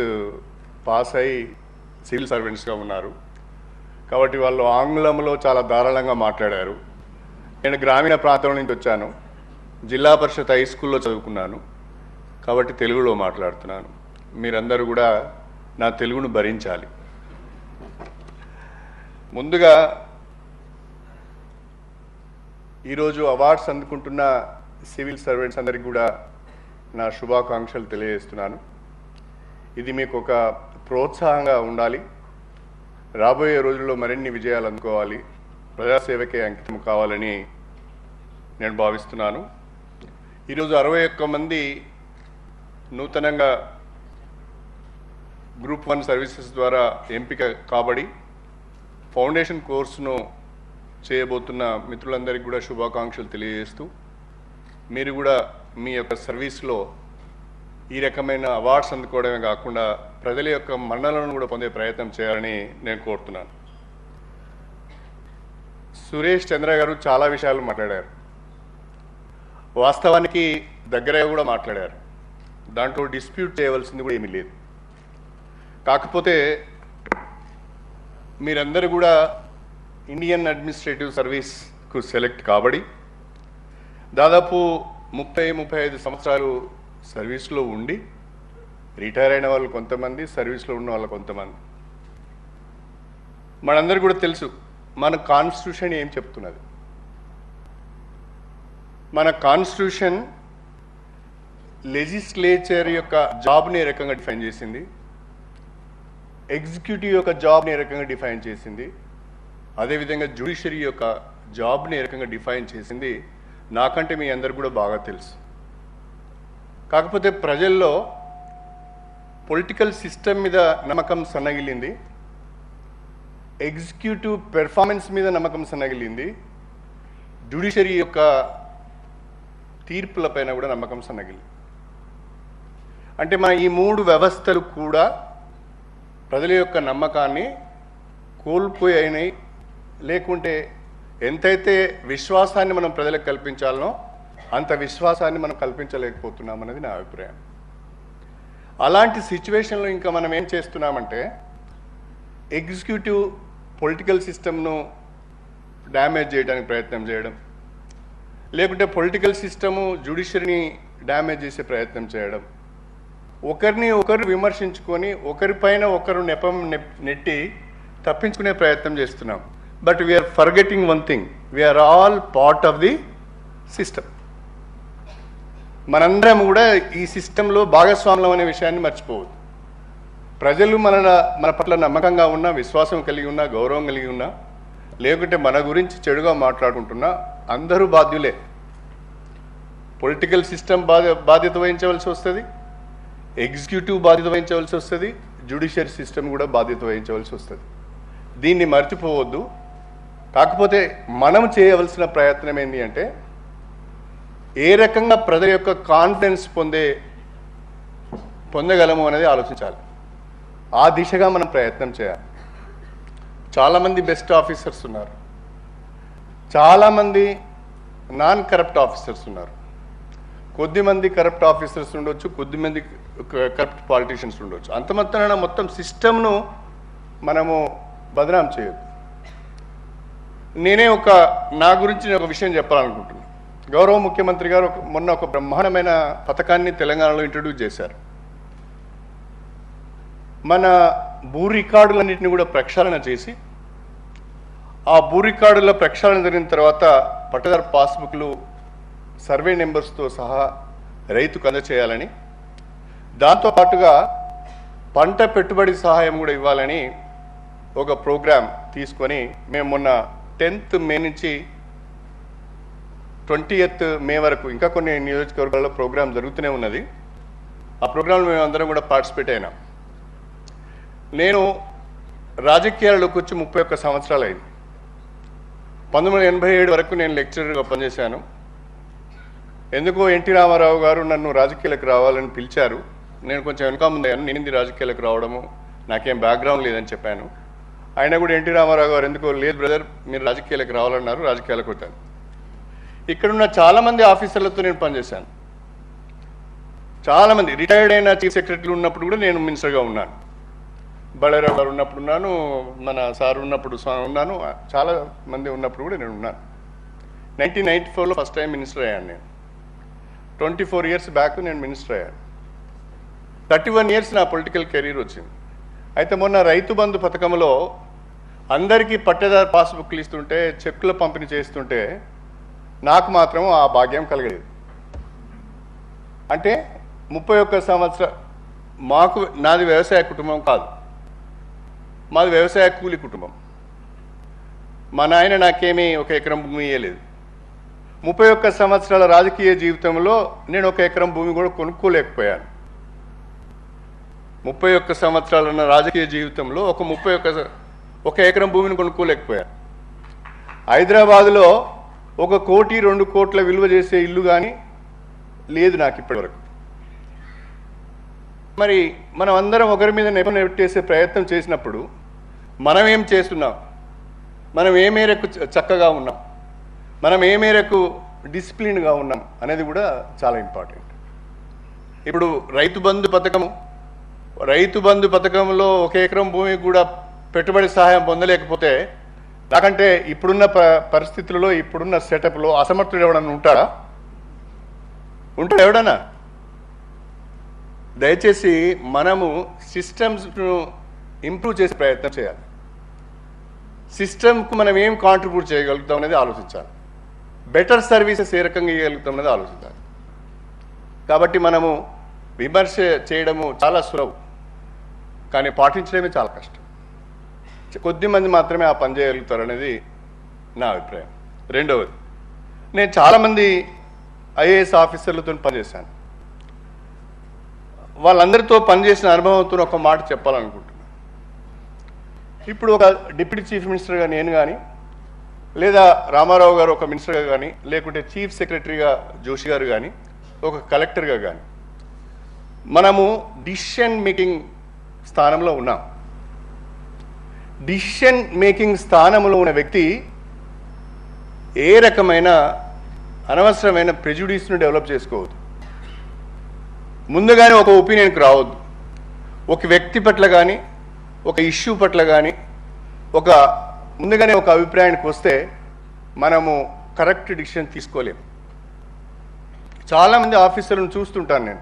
పాస్ అయి సివిల్ సర్వెంట్స్గా ఉన్నారు. కాబట్టి వాళ్ళు ఆంగ్లంలో చాలా ధారాళంగా మాట్లాడారు. నేను గ్రామీణ ప్రాంతం నుంచి వచ్చాను, జిల్లా పరిషత్ హై స్కూల్లో చదువుకున్నాను, కాబట్టి తెలుగులో మాట్లాడుతున్నాను. మీరందరూ కూడా నా తెలుగును భరించాలి. ముందుగా ఈరోజు అవార్డ్స్ అందుకుంటున్న సివిల్ సర్వెంట్స్ అందరికీ కూడా నా శుభాకాంక్షలు తెలియజేస్తున్నాను. ఇది మీకు ఒక ప్రోత్సాహంగా ఉండాలి. రాబోయే రోజుల్లో మరిన్ని విజయాలు అందుకోవాలి, ప్రజాసేవకే అంకితం కావాలని నేను భావిస్తున్నాను. ఈరోజు 61 మంది నూతనంగా గ్రూప్ 1 సర్వీసెస్ ద్వారా ఎంపిక కాబడి ఫౌండేషన్ కోర్సును చేయబోతున్న మిత్రులందరికీ కూడా శుభాకాంక్షలు తెలియజేస్తూ, మీరు కూడా మీ యొక్క సర్వీస్లో ఈ రకమైన అవార్డ్స్ అందుకోవడమే కాకుండా ప్రజల యొక్క మన్ననలను కూడా పొందే ప్రయత్నం చేయాలని నేను కోరుతున్నాను. సురేష్ చంద్ర గారు చాలా విషయాలు మాట్లాడారు, వాస్తవానికి దగ్గరగా కూడా మాట్లాడారు. దాంట్లో డిస్ప్యూట్ చేయవలసింది కూడా ఏమీ లేదు. కాకపోతే మీరందరూ కూడా ఇండియన్ అడ్మినిస్ట్రేటివ్ సర్వీస్కు సెలెక్ట్ కాబడి దాదాపు 30-35 సంవత్సరాలు సర్వీస్లో ఉండి రిటైర్ అయిన వాళ్ళు కొంతమంది, సర్వీస్లో ఉన్న వాళ్ళు కొంతమంది. మనందరికీ కూడా తెలుసు మన కాన్స్టిట్యూషన్ ఏం చెప్తున్నది. మన కాన్స్టిట్యూషన్ లెజిస్లేచర్ యొక్క జాబ్ని ఏ రకంగా డిఫైన్ చేసింది, ఎగ్జిక్యూటివ్ యొక్క జాబ్ని ఏ రకంగా డిఫైన్ చేసింది, అదేవిధంగా జ్యుడిషియరీ యొక్క జాబ్ని ఏ రకంగా డిఫైన్ చేసింది నాకంటే మీ అందరు కూడా బాగా తెలుసు. కాకపోతే ప్రజల్లో పొలిటికల్ సిస్టమ్ మీద నమ్మకం సన్నగిలింది, ఎగ్జిక్యూటివ్ పెర్ఫార్మెన్స్ మీద నమ్మకం సన్నగిలింది, జ్యుడిషియరీ యొక్క తీర్పులపైన కూడా నమ్మకం సన్నగిలింది. అంటే మన ఈ 3 వ్యవస్థలు కూడా ప్రజల యొక్క నమ్మకాన్ని కోల్పోయినాయి. లేకుంటే ఎంతైతే విశ్వాసాన్ని మనం ప్రజలకు కల్పించాలనో అంత విశ్వాసాన్ని మనం కల్పించలేకపోతున్నాం అనేది నా అభిప్రాయం. అలాంటి సిచ్యువేషన్లో ఇంకా మనం ఏం చేస్తున్నామంటే ఎగ్జిక్యూటివ్ పొలిటికల్ సిస్టమ్ను డ్యామేజ్ చేయడానికి ప్రయత్నం చేయడం, లేకుంటే పొలిటికల్ సిస్టము జ్యుడిషియరీని డ్యామేజ్ చేసే ప్రయత్నం చేయడం, ఒకరిని ఒకరు విమర్శించుకొని ఒకరిపైన ఒకరు నెపం నెట్టి తప్పించుకునే ప్రయత్నం చేస్తున్నాం. But we are forgetting one thing, we are all part of the system. మనందరం కూడా ఈ సిస్టంలో భాగస్వాములం అనే విషయాన్ని మర్చిపోవద్దు. ప్రజలు మన పట్ల నమ్మకంగా ఉన్నా, విశ్వాసం కలిగి ఉన్నా, గౌరవం కలిగి ఉన్నా, లేకుంటే మన గురించి చెడుగా మాట్లాడుకుంటున్నా అందరూ బాధ్యులే. పొలిటికల్ సిస్టమ్ బాధ్యత వహించవలసి వస్తుంది, ఎగ్జిక్యూటివ్ బాధ్యత వహించవలసి వస్తుంది, జ్యుడిషియరీ సిస్టమ్ కూడా బాధ్యత వహించవలసి వస్తుంది. దీన్ని మర్చిపోవద్దు. కాకపోతే మనం చేయవలసిన ప్రయత్నం ఏంటి అంటే ఏ రకంగా ప్రజల యొక్క కాన్ఫిడెన్స్ పొందగలము అనేది ఆలోచించాలి. ఆ దిశగా మనం ప్రయత్నం చేయాలి. చాలామంది బెస్ట్ ఆఫీసర్స్ ఉన్నారు, చాలామంది నాన్ కరప్ట్ ఆఫీసర్స్ ఉన్నారు. కొద్దిమంది కరప్ట్ ఆఫీసర్స్ ఉండొచ్చు, కొద్దిమంది కరప్ట్ పాలిటీషియన్స్ ఉండొచ్చు. అంత మొత్తం సిస్టమ్ను మనము బదనాం చేయొద్దు. నేనే నా గురించి ఒక విషయం చెప్పాలనుకుంటున్నాను. గౌరవ ముఖ్యమంత్రి గారు మొన్న ఒక బ్రహ్మాండమైన పథకాన్ని తెలంగాణలో ఇంట్రడ్యూస్ చేశారు. మన భూ రికార్డులన్నింటినీ కూడా ప్రక్షాళన చేసి, ఆ భూ రికార్డుల ప్రక్షాళన జరిగిన తర్వాత పట్టదారు పాస్బుక్లు సర్వే నెంబర్స్తో సహా రైతుకు అందచేయాలని, దాంతోపాటుగా పంట పెట్టుబడి సహాయం కూడా ఇవ్వాలని ఒక ప్రోగ్రాం తీసుకొని మేము మొన్న 10th మే నుంచి 20th మే వరకు ఇంకా కొన్ని నియోజకవర్గాల్లో ప్రోగ్రాం జరుగుతూనే ఉన్నది. ఆ ప్రోగ్రాంలో మేము అందరం కూడా పార్టిసిపేట్ అయినాం. నేను రాజకీయాల్లోకి వచ్చి 31 సంవత్సరాలు అయింది. 1987 వరకు నేను లెక్చరర్గా పనిచేశాను. ఎందుకో ఎన్టీ రామారావు గారు నన్ను రాజకీయాలకు రావాలని పిలిచారు. నేను కొంచెం వెనక ముందయ్యాను. నేనేంది రాజకీయాలకు రావడము, నాకేం బ్యాక్గ్రౌండ్ లేదని చెప్పాను. అయినా కూడా ఎన్టీ రామారావు గారు ఎందుకో లేదు బ్రదర్ మీరు రాజకీయాలకు రావాలన్నారు, రాజకీయాలకు వచ్చాను. ఇక్కడున్న చాలామంది ఆఫీసర్లతో నేను పనిచేశాను. చాలామంది రిటైర్డ్ అయిన చీఫ్ సెక్రటరీలు ఉన్నప్పుడు కూడా నేను మినిస్టర్గా ఉన్నాను. బళారావు గారు ఉన్నప్పుడు ఉన్నాను, మన సార్ ఉన్నప్పుడు ఉన్నాను, చాలా మంది ఉన్నప్పుడు కూడా నేను ఉన్నాను. 1994లో ఫస్ట్ టైం మినిస్టర్ అయ్యాను నేను. 24 ఇయర్స్ బ్యాక్ నేను మినిస్టర్ అయ్యాను. 31 ఇయర్స్ నా పొలిటికల్ కెరీర్ వచ్చింది. అయితే మొన్న రైతు బంధు పథకంలో అందరికీ పట్టేదారు పాస్బుక్లు ఇస్తుంటే, చెక్కుల పంపిణీ చేస్తుంటే నాకు మాత్రం ఆ భాగ్యం కలగలేదు. అంటే 31 సంవత్సరం నాది వ్యవసాయ కుటుంబం కాదు, మాది వ్యవసాయ కూలి కుటుంబం. మా నాయన నాకేమీ 1 ఎకరం భూమి ఇవ్వలేదు. 31 సంవత్సరాల రాజకీయ జీవితంలో నేను 1 ఎకరం భూమి కూడా కొనుక్కోలేకపోయాను. 31 సంవత్సరాల రాజకీయ జీవితంలో 1 ఎకరం భూమిని కొనుక్కోలేకపోయాను. హైదరాబాదులో 1 కోటి 2 కోట్ల విలువ చేసే ఇల్లు కానీ లేదు నాకు ఇప్పటివరకు. మరి మనం అందరం ఒకరి మీద నెట్టేసే ప్రయత్నం చేసినప్పుడు మనం ఏం చేస్తున్నాం, మనం ఏ మేరకు చక్కగా ఉన్నాం, మనం ఏ మేరకు డిసిప్లిన్గా ఉన్నాం అనేది కూడా చాలా ఇంపార్టెంట్. ఇప్పుడు రైతు బంధు పథకంలో 1 ఎకరం భూమి కూడా పెట్టుబడి సహాయం పొందలేకపోతే నాకంటే ఇప్పుడున్న పరిస్థితులలో, ఇప్పుడున్న సెటప్లో అసమర్థుడు ఎవడన్నా ఉంటాడా? ఎవడన్నా? దయచేసి మనము సిస్టమ్స్ను ఇంప్రూవ్ చేసే ప్రయత్నం చేయాలి. సిస్టమ్కు మనం ఏం కాంట్రిబ్యూట్ చేయగలుగుతాం అనేది ఆలోచించాలి. బెటర్ సర్వీసెస్ ఏ రకంగా ఇవ్వగలుగుతాం అనేది ఆలోచించాలి. కాబట్టి మనము విమర్శ చేయడము చాలా సులభం, కానీ పాటించడమే చాలా కష్టం. కొద్దిమంది మాత్రమే ఆ పని చేయగలుగుతారు అనేది నా అభిప్రాయం. రెండవది, నేను చాలామంది ఐఏఎస్ ఆఫీసర్లతో పనిచేశాను. వాళ్ళందరితో పనిచేసిన అనుభవంతో ఒక మాట చెప్పాలనుకుంటున్నాను. ఇప్పుడు ఒక డిప్యూటీ చీఫ్ మినిస్టర్గా నేను కానీ, లేదా రామారావు గారు ఒక మినిస్టర్గా కానీ, లేకుంటే చీఫ్ సెక్రటరీగా జోషి గారు కానీ, ఒక కలెక్టర్గా కానీ, మనము డిసిషన్ మేకింగ్ స్థానంలో ఉన్నాం. డిసిషన్ మేకింగ్ స్థానంలో ఉన్న వ్యక్తి ఏ రకమైన అనవసరమైన ప్రెజుడిస్ను డెవలప్ చేసుకోవద్దు. ముందుగానే ఒక ఒపీనియన్కి రావద్దు. ఒక వ్యక్తి పట్ల కానీ, ఒక ఇష్యూ పట్ల కానీ ముందుగానే ఒక అభిప్రాయానికి వస్తే మనము కరెక్ట్ డిసిషన్ తీసుకోలేము. చాలామంది ఆఫీసర్లను చూస్తుంటాను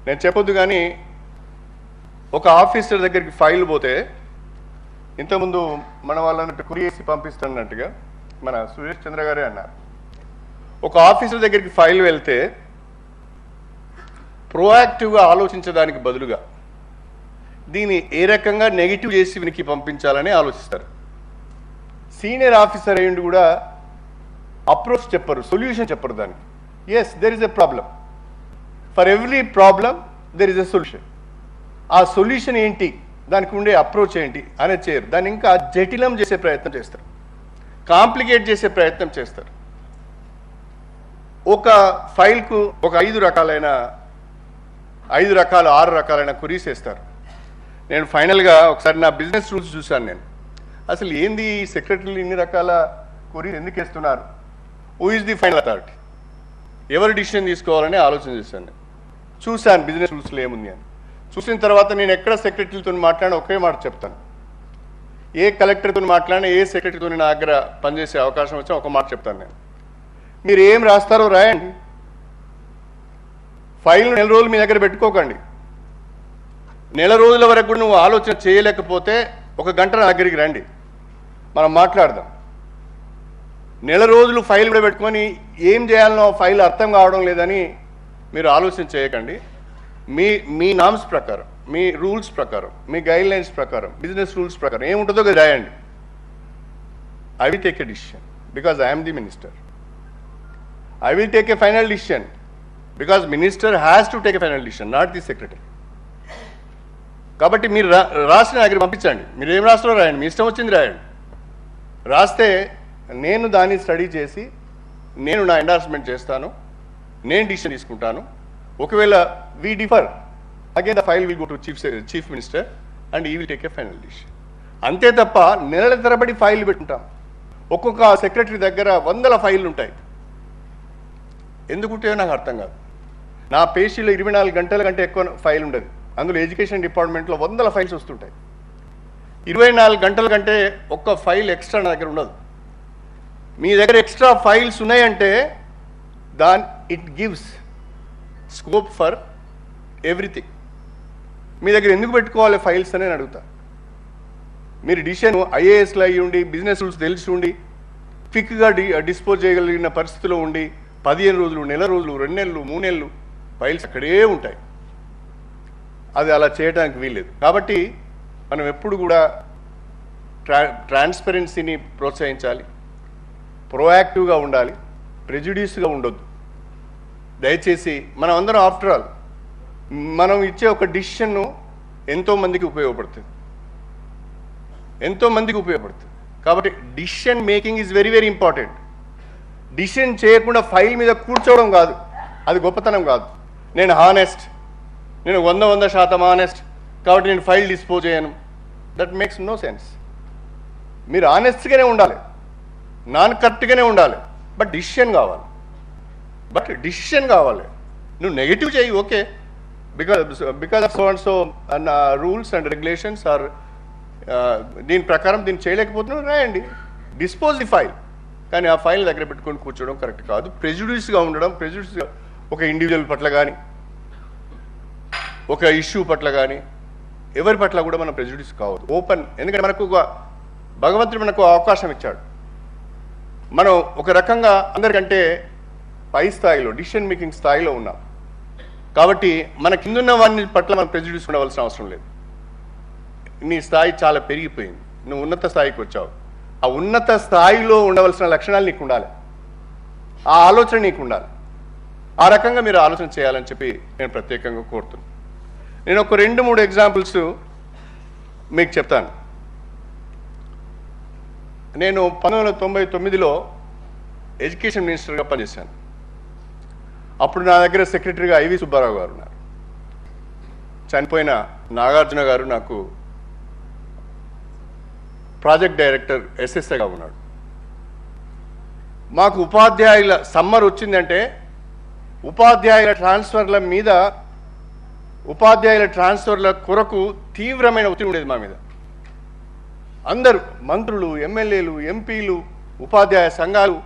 నేను చెప్పొద్దు, కానీ ఒక ఆఫీసర్ దగ్గరికి ఫైల్ పోతే, ఇంతకుముందు మన వాళ్ళన్నట్టు కురియేసి పంపిస్తున్నట్టుగా మన సురేష్ చంద్ర గారే అన్నారు, ఒక ఆఫీసర్ దగ్గరికి ఫైల్ వెళ్తే ప్రోయాక్టివ్గా ఆలోచించడానికి బదులుగా దీన్ని ఏ రకంగా నెగిటివ్ చేసి వీనికి పంపించాలని ఆలోచిస్తారు. సీనియర్ ఆఫీసర్ అయ్యిండి కూడా అప్రోచ్ చెప్పరు, సొల్యూషన్ చెప్పరు దానికి. Yes, there is a problem. For every problem there is a solution. ఆ సొల్యూషన్ ఏంటి, దానికి ఉండే అప్రోచ్ ఏంటి అనేది చేయరు. దాన్ని ఇంకా జటిలం చేసే ప్రయత్నం చేస్తారు, కాంప్లికేట్ చేసే ప్రయత్నం చేస్తారు. ఒక ఫైల్కు ఒక 6 రకాలైన క్వరీస్ వేస్తారు. నేను ఫైనల్గా ఒకసారి నా బిజినెస్ రూల్స్ చూశాను. నేను అసలు ఏంది ఈ సెక్రటరీలు ఇన్ని రకాల క్వరీస్ ఎందుకు వేస్తున్నారు, who is the final authority, ఎవరు డిసిషన్ తీసుకోవాలని ఆలోచన చేశాను. నేను చూశాను బిజినెస్ రూల్స్లో ఏముంది అని. చూసిన తర్వాత నేను ఎక్కడ సెక్రటరీలతో మాట్లాడినా ఒకే మాట చెప్తాను. ఏ కలెక్టర్తో మాట్లాడినా, ఏ సెక్రటరీతో నా దగ్గర పనిచేసే అవకాశం వచ్చా ఒక మాట చెప్తాను. నేను, మీరు ఏం రాస్తారో రాయండి, ఫైల్ 4 రోజులు మీ దగ్గర పెట్టుకోకండి. 4 రోజుల వరకు కూడా నువ్వు ఆలోచన చేయలేకపోతే 1 గంట నా దగ్గరికి రండి, మనం మాట్లాడదాం. 4 రోజులు ఫైల్ కూడా పెట్టుకొని ఏం చేయాలనో ఫైల్ అర్థం కావడం లేదని మీరు ఆలోచన చేయకండి. మీ నామ్స్ ప్రకారం, మీ రూల్స్ ప్రకారం, మీ గైడ్ లైన్స్ ప్రకారం, బిజినెస్ రూల్స్ ప్రకారం ఏముంటుందో అది రాయండి. I will take a decision because I'm the minister. I will take a final decision because minister has to take a final decision, not the secretary. కాబట్టి మీరు రాసిన దగ్గర పంపించండి, మీరు ఏం రాస్తారో రాయండి, మీ ఇష్టం వచ్చింది రాయండి. రాస్తే నేను దాన్ని స్టడీ చేసి నేను నా ఎండార్స్మెంట్ చేస్తాను, నేను డిసిషన్ తీసుకుంటాను. ఒకవేళ we differ, again the file will go to chief minister and he will take a final decision. అంతే తప్ప నెలల తరబడి ఫైల్ పెట్టుకుంటాం. ఒక్కొక్క సెక్రటరీ దగ్గర 100 ఫైళ్ళు ఉంటాయి. ఎందుకుంటాయో నాకు అర్థం కాదు. నా పేషీలో 24 గంటల కంటే ఎక్కువ ఫైల్ ఉండదు. అందులో ఎడ్యుకేషన్ డిపార్ట్మెంట్లో వందల ఫైల్స్ వస్తుంటాయి. 24 గంటల కంటే ఒక్క ఫైల్ ఎక్స్ట్రా నా దగ్గర ఉండదు. మీ దగ్గర ఎక్స్ట్రా ఫైల్స్ ఉన్నాయంటే it gives scope for everything. మీ దగ్గర ఎందుకు పెట్టుకోవాలి ఫైల్స్ అని నేను అడుగుతా. మీరు డిసిషన్ ఐఏఎస్లో అయ్యి ఉండి, బిజినెస్ రూల్స్ తెలిసి ఉండి, క్విక్గా డిస్పోజ్ చేయగలిగిన పరిస్థితిలో ఉండి 15 రోజులు, నెల రోజులు, 2 నెలలు, 3 నెలలు ఫైల్స్ అక్కడే ఉంటాయి. అది అలా చేయడానికి వీల్లేదు. కాబట్టి మనం ఎప్పుడు కూడా ట్రాన్స్పరెన్సీని ప్రోత్సహించాలి, ప్రోయాక్టివ్గా ఉండాలి, ప్రెజుడ్యూస్గా ఉండొద్దు. దయచేసి మనం అందరం ఆఫ్టర్ ఆల్ మనం ఇచ్చే ఒక డిసిషన్ను ఎంతోమందికి ఉపయోగపడుతుంది. కాబట్టి decision making is very very important. Decision చేయకుండా ఫైల్ మీద కూర్చోవడం కాదు, అది గొప్పతనం కాదు. నేను హానెస్ట్, నేను 100% హానెస్ట్ కాబట్టి నేను ఫైల్ డిస్పోజ్ చేయను. That makes no sense. మీరు ఆనెస్ట్గానే ఉండాలి, నాన్ కరెక్ట్గానే ఉండాలి, బట్ డిసిషన్ కావాలి. నువ్వు నెగిటివ్ చేయి, okay, because of so and so అన్న రూల్స్ అండ్ రెగ్యులేషన్స్ ఆర్ దీని ప్రకారం దీన్ని చేయలేకపోతున్నావు, రాయండి, డిస్పోజ్ ది ఫైల్. కానీ ఆ ఫైల్ దగ్గర పెట్టుకొని కూర్చోవడం కరెక్ట్ కాదు. ప్రెజుడిస్గా ఉండడం, ఒక ఇండివిజువల్ పట్ల కానీ, ఒక ఇష్యూ పట్ల కానీ, ఎవరి పట్ల కూడా మనం ప్రెజుడిస్ కావద్దు. ఓపెన్, ఎందుకంటే భగవంతుడు మనకు అవకాశం ఇచ్చాడు. మనం ఒక రకంగా అందరికంటే పై స్థాయిలో, డిసిషన్ మేకింగ్ స్థాయిలో ఉన్నాం. కాబట్టి మన కిందున్న వారిని పట్ల మనం ప్రెజుడిస్ ఉండవలసిన అవసరం లేదు. నీ స్థాయి చాలా పెరిగిపోయింది, నువ్వు ఉన్నత స్థాయికి వచ్చావు. ఆ ఉన్నత స్థాయిలో ఉండవలసిన లక్షణాలు నీకు ఉండాలి, ఆ ఆలోచన నీకు ఉండాలి. ఆ రకంగా మీరు ఆలోచన చేయాలని చెప్పి నేను ప్రత్యేకంగా కోరుతున్నాను. నేను ఒక 2-3 ఎగ్జాంపుల్స్ మీకు చెప్తాను. నేను 1999లో ఎడ్యుకేషన్ మినిస్టర్గా పనిచేశాను. అప్పుడు నా దగ్గర సెక్రటరీగా ఐవి సుబ్బారావు గారు ఉన్నారు. చనిపోయిన నాగార్జున గారు నాకు ప్రాజెక్ట్ డైరెక్టర్ ఎస్ఎస్ఐగా ఉన్నాడు. మాకు ఉపాధ్యాయుల సమ్మర్ వచ్చిందంటే ఉపాధ్యాయుల ట్రాన్స్ఫర్ల కొరకు తీవ్రమైన ఒత్తిడి ఉండేది మా మీద. అందరూ మంత్రులు, ఎమ్మెల్యేలు, ఎంపీలు, ఉపాధ్యాయ సంఘాలు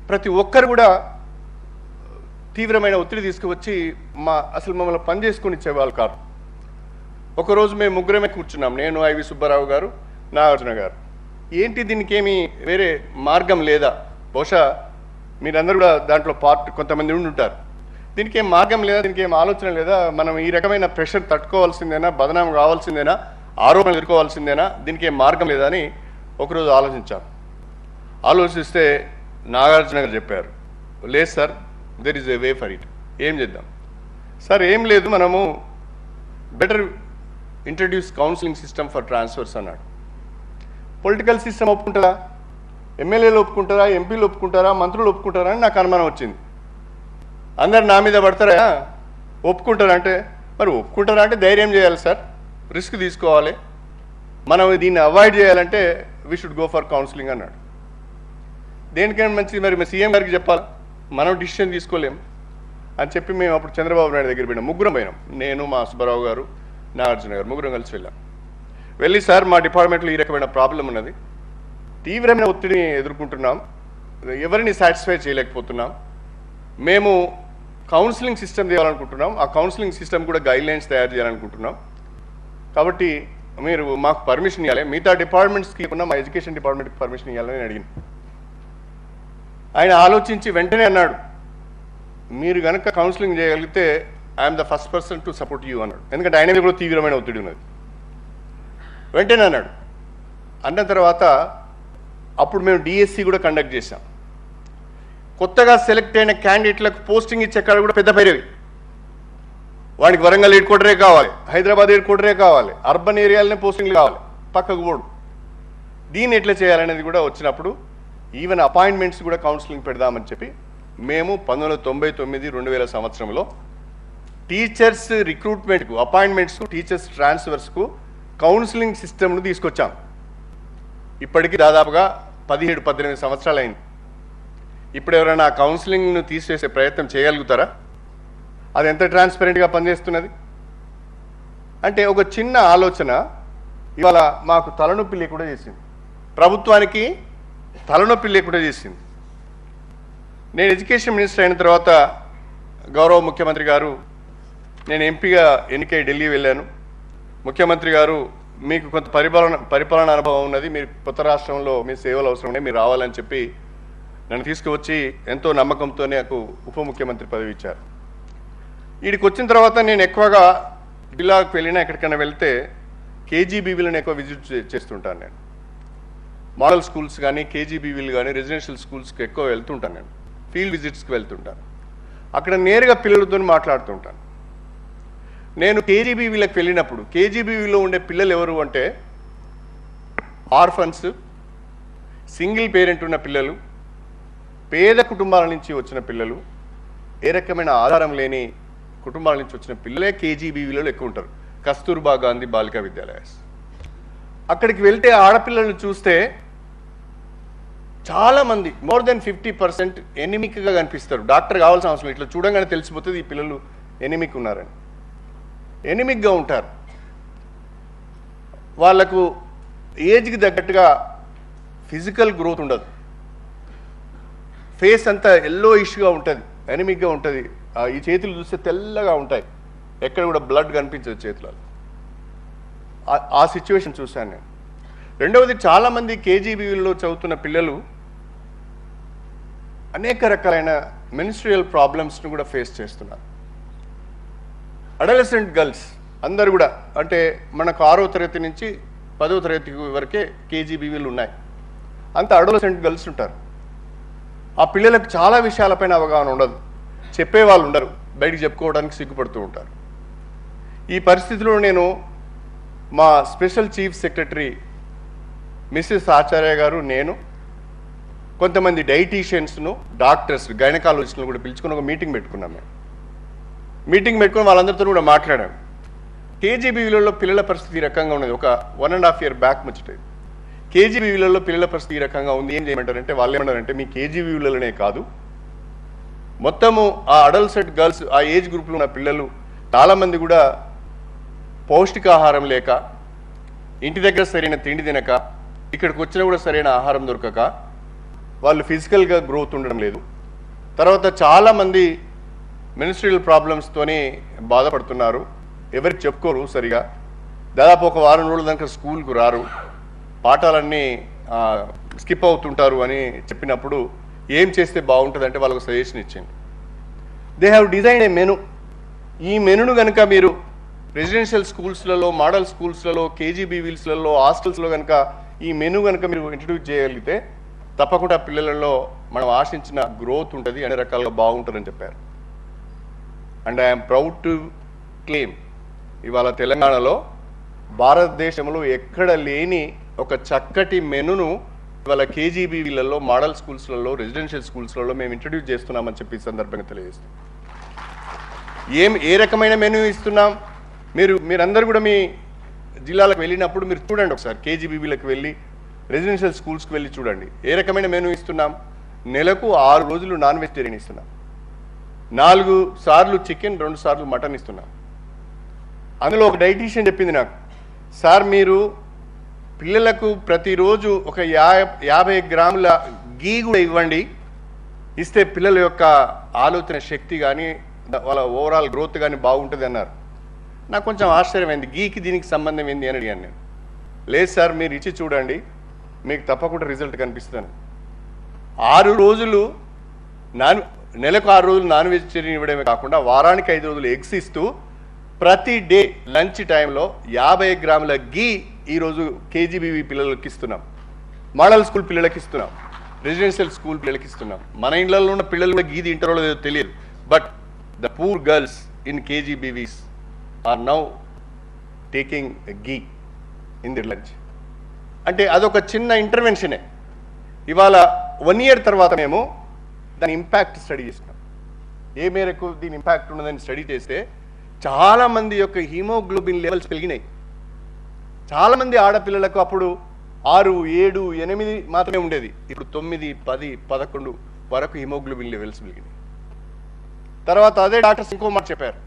ప్రతి ఒక్కరు కూడా తీవ్రమైన ఒత్తిడి తీసుకువచ్చి అసలు మమ్మల్ని పని చేసుకుని ఇచ్చేవాళ్ళు కాదు. ఒకరోజు మేము ముగ్గురమే కూర్చున్నాం, నేను, ఐవి సుబ్బారావు గారు, నాగార్జున గారు. ఏంటి దీనికి ఏమీ వేరే మార్గం లేదా? బహుశా మీరందరూ కూడా దాంట్లో కొంతమంది ఉండి ఉంటారు. దీనికి ఏం మార్గం లేదా, దీనికి ఏం ఆలోచన లేదా, మనం ఈ రకమైన ప్రెషర్ తట్టుకోవాల్సిందేనా, బదనాం కావాల్సిందేనా, ఆరోపణలు ఎదుర్కోవాల్సిందేనా, దీనికి ఏం మార్గం లేదా అని ఒకరోజు ఆలోచిస్తే నాగార్జున గారు చెప్పారు, లేదు sir, there is a way for it. ఏం చేద్దాం సార్? ఏం లేదు, మనము better introduce counselling system for transfers అన్నాడు. పొలిటికల్ సిస్టమ్ ఒప్పుకుంటారా, ఎమ్మెల్యేలు ఒప్పుకుంటారా, ఎంపీలు ఒప్పుకుంటారా, మంత్రులు ఒప్పుకుంటారా అని నాకు అనుమానం వచ్చింది. అందరు నా మీద పడతారా? ఒప్పుకుంటారా అంటే, మరి ఒప్పుకుంటారా అంటే ధైర్యం చేయాలి సార్, రిస్క్ తీసుకోవాలి, మనం దీన్ని అవాయిడ్ చేయాలంటే we should go for counselling అన్నాడు. దేనికైనా మంచిది, మరి సీఎం గారికి చెప్పాలి, మనం డిసిషన్ తీసుకోలేం అని చెప్పి మేము అప్పుడు చంద్రబాబు నాయుడు దగ్గర పోయినాం. ముగ్గురం పోయినాం, నేను, మా సుబ్బారావు గారు, నాగార్జున గారు, ముగ్గురం కలిసి వెళ్ళి సార్, మా డిపార్ట్మెంట్లో ఈ రకమైన ప్రాబ్లం ఉన్నది, తీవ్రమైన ఒత్తిడిని ఎదుర్కొంటున్నాం, ఎవరిని సాటిస్ఫై చేయలేకపోతున్నాం, మేము కౌన్సిలింగ్ సిస్టమ్ చేయాలనుకుంటున్నాం, ఆ కౌన్సిలింగ్ సిస్టమ్ కూడా గైడ్లైన్స్ తయారు చేయాలనుకుంటున్నాం, కాబట్టి మీరు మాకు పర్మిషన్ ఇవ్వాలి, మిగతా డిపార్ట్మెంట్స్కి ఇవ్వకుండా మా ఎడ్యుకేషన్ డిపార్ట్మెంట్కి పర్మిషన్ ఇవ్వాలని నేను అడిగాను. ఆయన ఆలోచించి వెంటనే అన్నాడు, మీరు కనుక కౌన్సిలింగ్ చేయగలిగితే I'm the first person to support you అన్నాడు. ఎందుకంటే ఆయన మీద కూడా తీవ్రమైన ఒత్తిడి ఉన్నది. వెంటనే అన్నాడు. అన్న తర్వాత అప్పుడు మేము డిఎస్సి కూడా కండక్ట్ చేశాం. కొత్తగా సెలెక్ట్ అయిన క్యాండిడేట్లకు పోస్టింగ్ ఇచ్చే కాడ కూడా పెద్ద పైరవి. వాడికి వరంగల్ హెడ్ క్వార్టరే కావాలి, హైదరాబాద్ హెడ్ క్వార్టరే కావాలి, అర్బన్ ఏరియాలనే పోస్టింగ్లు కావాలి, పక్కకు పోడు. దీన్ని ఎట్లా చేయాలనేది కూడా వచ్చినప్పుడు ఈవెన్ అపాయింట్మెంట్స్ కూడా కౌన్సిలింగ్ పెడదామని చెప్పి మేము 1999-2000 సంవత్సరంలో టీచర్స్ రిక్రూట్మెంట్కు, అపాయింట్మెంట్స్కు, టీచర్స్ ట్రాన్స్ఫర్స్కు కౌన్సిలింగ్ సిస్టమ్ను తీసుకొచ్చాం. ఇప్పటికీ దాదాపుగా 17-18 సంవత్సరాలు అయింది. ఇప్పుడు ఎవరైనా కౌన్సిలింగ్ను తీసేసే ప్రయత్నం చేయగలుగుతారా? అది ఎంత ట్రాన్స్పరెంట్గా పనిచేస్తున్నది? అంటే ఒక చిన్న ఆలోచన ఇవాళ మాకు తలనొప్పి లేకుండా చేసింది, ప్రభుత్వానికి తలనొప్పి లేకుండా చేసింది. నేను ఎడ్యుకేషన్ మినిస్టర్ అయిన తర్వాత గౌరవ ముఖ్యమంత్రి గారు, నేను ఎంపీగా ఎన్నికై ఢిల్లీ వెళ్ళాను. ముఖ్యమంత్రి గారు, మీకు కొంత పరిపాలన అనుభవం ఉన్నది, మీరు కొత్త రాష్ట్రంలో మీ సేవలు అవసరం ఉన్నాయి, మీరు రావాలని చెప్పి నన్ను తీసుకువచ్చి ఎంతో నమ్మకంతో నాకు ఉప ముఖ్యమంత్రి పదవి ఇచ్చారు. వీడికి వచ్చిన తర్వాత నేను ఎక్కువగా జిల్లాకు వెళ్ళినా ఎక్కడికైనా వెళ్తే కేజీబీవీలను ఎక్కువ విజిట్ చేస్తుంటాను. నేను మోడల్ స్కూల్స్ కానీ కేజీబీవీలు కానీ రెసిడెన్షియల్ స్కూల్స్కి ఎక్కువ వెళ్తుంటాను. నేను ఫీల్డ్ విజిట్స్కి వెళ్తుంటాను. అక్కడ నేరుగా పిల్లలతో మాట్లాడుతుంటాను. నేను కేజీబీవీలకు వెళ్ళినప్పుడు కేజీబీవీలో ఉండే పిల్లలు ఎవరు అంటే ఆర్ఫన్స్, సింగిల్ పేరెంట్ ఉన్న పిల్లలు, పేద కుటుంబాల నుంచి వచ్చిన పిల్లలు, ఏ రకమైన ఆధారం లేని కుటుంబాల నుంచి వచ్చిన పిల్లలే కేజీబీవీలలో ఎక్కువ ఉంటారు. కస్తూర్బా గాంధీ బాలికా విద్యాలయాస్. అక్కడికి వెళ్తే ఆడపిల్లలను చూస్తే చాలామంది మోర్ దెన్ 50% ఎనిమిక్గా కనిపిస్తారు. డాక్టర్ కావాల్సిన అవసరం, ఇట్లా చూడంగానే తెలిసిపోతుంది ఈ పిల్లలు ఎనిమిక్ ఉన్నారని. ఎనిమిక్గా ఉంటారు. వాళ్లకు ఏజ్కి తగ్గట్టుగా ఫిజికల్ గ్రోత్ ఉండదు. ఫేస్ అంతా ఎల్లో ఇష్గా ఉంటుంది, ఎనిమిక్గా ఉంటుంది. ఈ చేతులు చూస్తే తెల్లగా ఉంటాయి, ఎక్కడ కూడా బ్లడ్ కనిపించదు చేతులలో. ఆ సిచ్యువేషన్ చూశాను నేను. రెండవది, చాలామంది కేజీబీవీలో చదువుతున్న పిల్లలు అనేక రకాలైన మెన్స్ట్రుయల్ ప్రాబ్లమ్స్ను కూడా ఫేస్ చేస్తున్నారు. అడలసెంట్ గర్ల్స్ అందరు కూడా, అంటే మనకు 6వ తరగతి నుంచి 10వ తరగతి వరకే కేజీబీవీలు ఉన్నాయి. అంత అడలసెంట్ గర్ల్స్ ఉంటారు. ఆ పిల్లలకు చాలా విషయాలపైన అవగాహన ఉండదు, చెప్పేవాళ్ళు ఉండరు, బయటికి చెప్పుకోవడానికి సిగ్గుపడుతూ ఉంటారు. ఈ పరిస్థితిలో నేను మా స్పెషల్ చీఫ్ సెక్రటరీ మిస్సెస్ ఆచార్య గారు, నేను కొంతమంది డైటీషియన్స్ను, డాక్టర్స్, గైనకాలజిస్టులను కూడా పిలుచుకుని ఒక మీటింగ్ పెట్టుకున్నాం. మేము మీటింగ్ పెట్టుకుని వాళ్ళందరితో కూడా మాట్లాడాం. కేజీబీవీలలో పిల్లల పరిస్థితి ఈ రకంగా ఉన్నది. ఒక 1.5 year బ్యాక్ ముచ్చట. కేజీబీవీలలో పిల్లల పరిస్థితి ఈ రకంగా ఉంది, ఏం చేయమంటారంటే వాళ్ళు ఏమన్నారంటే, మీ కేజీబీవీలనే కాదు, మొత్తము ఆ అడల్సెంట్ గర్ల్స్, ఆ ఏజ్ గ్రూప్లో ఉన్న పిల్లలు చాలామంది కూడా పౌష్టికాహారం లేక, ఇంటి దగ్గర సరైన తిండి తినక, ఇక్కడికి వచ్చినా కూడా సరైన ఆహారం దొరకక వాళ్ళు ఫిజికల్గా గ్రోత్ ఉండడం లేదు. తర్వాత చాలామంది మెన్స్ట్రుయల్ ప్రాబ్లమ్స్తోనే బాధపడుతున్నారు, ఎవరికి చెప్పుకోరు సరిగా. దాదాపు ఒక వారం రోజుల దాకా స్కూల్కు రారు, పాఠాలన్నీ స్కిప్ అవుతుంటారు అని చెప్పినప్పుడు ఏం చేస్తే బాగుంటుందంటే వాళ్ళకు సజెషన్ ఇచ్చింది. They have design A menu. ఈ మెనును కనుక మీరు రెసిడెన్షియల్ స్కూల్స్లలో, మోడల్ స్కూల్స్లలో, కేజీబీవీల్స్లలో, హాస్టల్స్లో కనుక ఈ మెను కనుక మీరు ఇంట్రడ్యూస్ చేయగలిగితే తప్పకుండా పిల్లలలో మనం ఆశించిన గ్రోత్ ఉంటుంది, అన్ని రకాలుగా బాగుంటుందని చెప్పారు. And I'm proud to claim, ఇవాళ తెలంగాణలో భారతదేశంలో ఎక్కడ లేని ఒక చక్కటి మెనును ఇవాళ కేజీబీవీలలో, మోడల్ స్కూల్స్లలో, రెసిడెన్షియల్ స్కూల్స్లలో మేము ఇంట్రడ్యూస్ చేస్తున్నామని చెప్పి ఈ సందర్భంగా తెలియజేస్తాం. ఏ రకమైన మెను ఇస్తున్నాం? మీరందరూ కూడా మీ జిల్లాలకు వెళ్ళినప్పుడు మీరు చూడండి, ఒకసారి కేజీబీవీలకు వెళ్ళి, రెసిడెన్షియల్ స్కూల్స్కి వెళ్ళి చూడండి ఏ రకమైన మెను ఇస్తున్నాం. నెలకు 6 రోజులు నాన్ వెజిటేరియన్ ఇస్తున్నాం, 4 సార్లు చికెన్, 2 సార్లు మటన్ ఇస్తున్నాం. అందులో ఒక డైటీషియన్ చెప్పింది నాకు, సార్ మీరు పిల్లలకు ప్రతిరోజు ఒక 50 గ్రాముల గీ కూడా ఇవ్వండి, ఇస్తే పిల్లల యొక్క ఆలోచన శక్తి కానీ వాళ్ళ ఓవరాల్ గ్రోత్ కానీ బాగుంటుంది అన్నారు. నాకు కొంచెం ఆశ్చర్యమైంది, గీకి దీనికి సంబంధం ఏంది అని అడిగాను నేను. లేదు సార్, మీరు ఇచ్చి చూడండి, మీకు తప్పకుండా రిజల్ట్ కనిపిస్తాను. 6 రోజులు నెలకు 6 రోజులు నాన్ వెజిటేరియన్ ఇవ్వడమే కాకుండా వారానికి 5 రోజులు ఎగ్స్ ఇస్తూ ప్రతి డే లంచ్ టైంలో 50 గ్రాముల గీ ఈరోజు కేజీబీవీ పిల్లలకి ఇస్తున్నాం, మోడల్ స్కూల్ పిల్లలకి ఇస్తున్నాం, రెసిడెన్షియల్ స్కూల్ పిల్లలకి ఇస్తున్నాం. మన ఇళ్లలో ఉన్న పిల్లలు కూడా గీ తింటారో లేదో తెలియదు, but the poor girls in KGBVs are now taking ghee in the lunch. అంటే అదొక చిన్న ఇంటర్వెన్షనే. ఇవాళ 1 year తర్వాత మేము దాని ఇంపాక్ట్ స్టడీ చేస్తున్నాం. ఏ మేరకు దీని ఇంపాక్ట్ ఉన్నదని స్టడీ చేస్తే చాలామంది యొక్క హీమోగ్లోబిన్ లెవెల్స్ పెరిగినాయి. చాలామంది ఆడపిల్లలకు అప్పుడు 6, 7, 8 మాత్రమే ఉండేది, ఇప్పుడు 9, 10, 11 వరకు హీమోగ్లోబిన్ లెవెల్స్ పెరిగినాయి. తర్వాత అదే డాక్టర్స్ ఇంకో మాట చెప్పారు,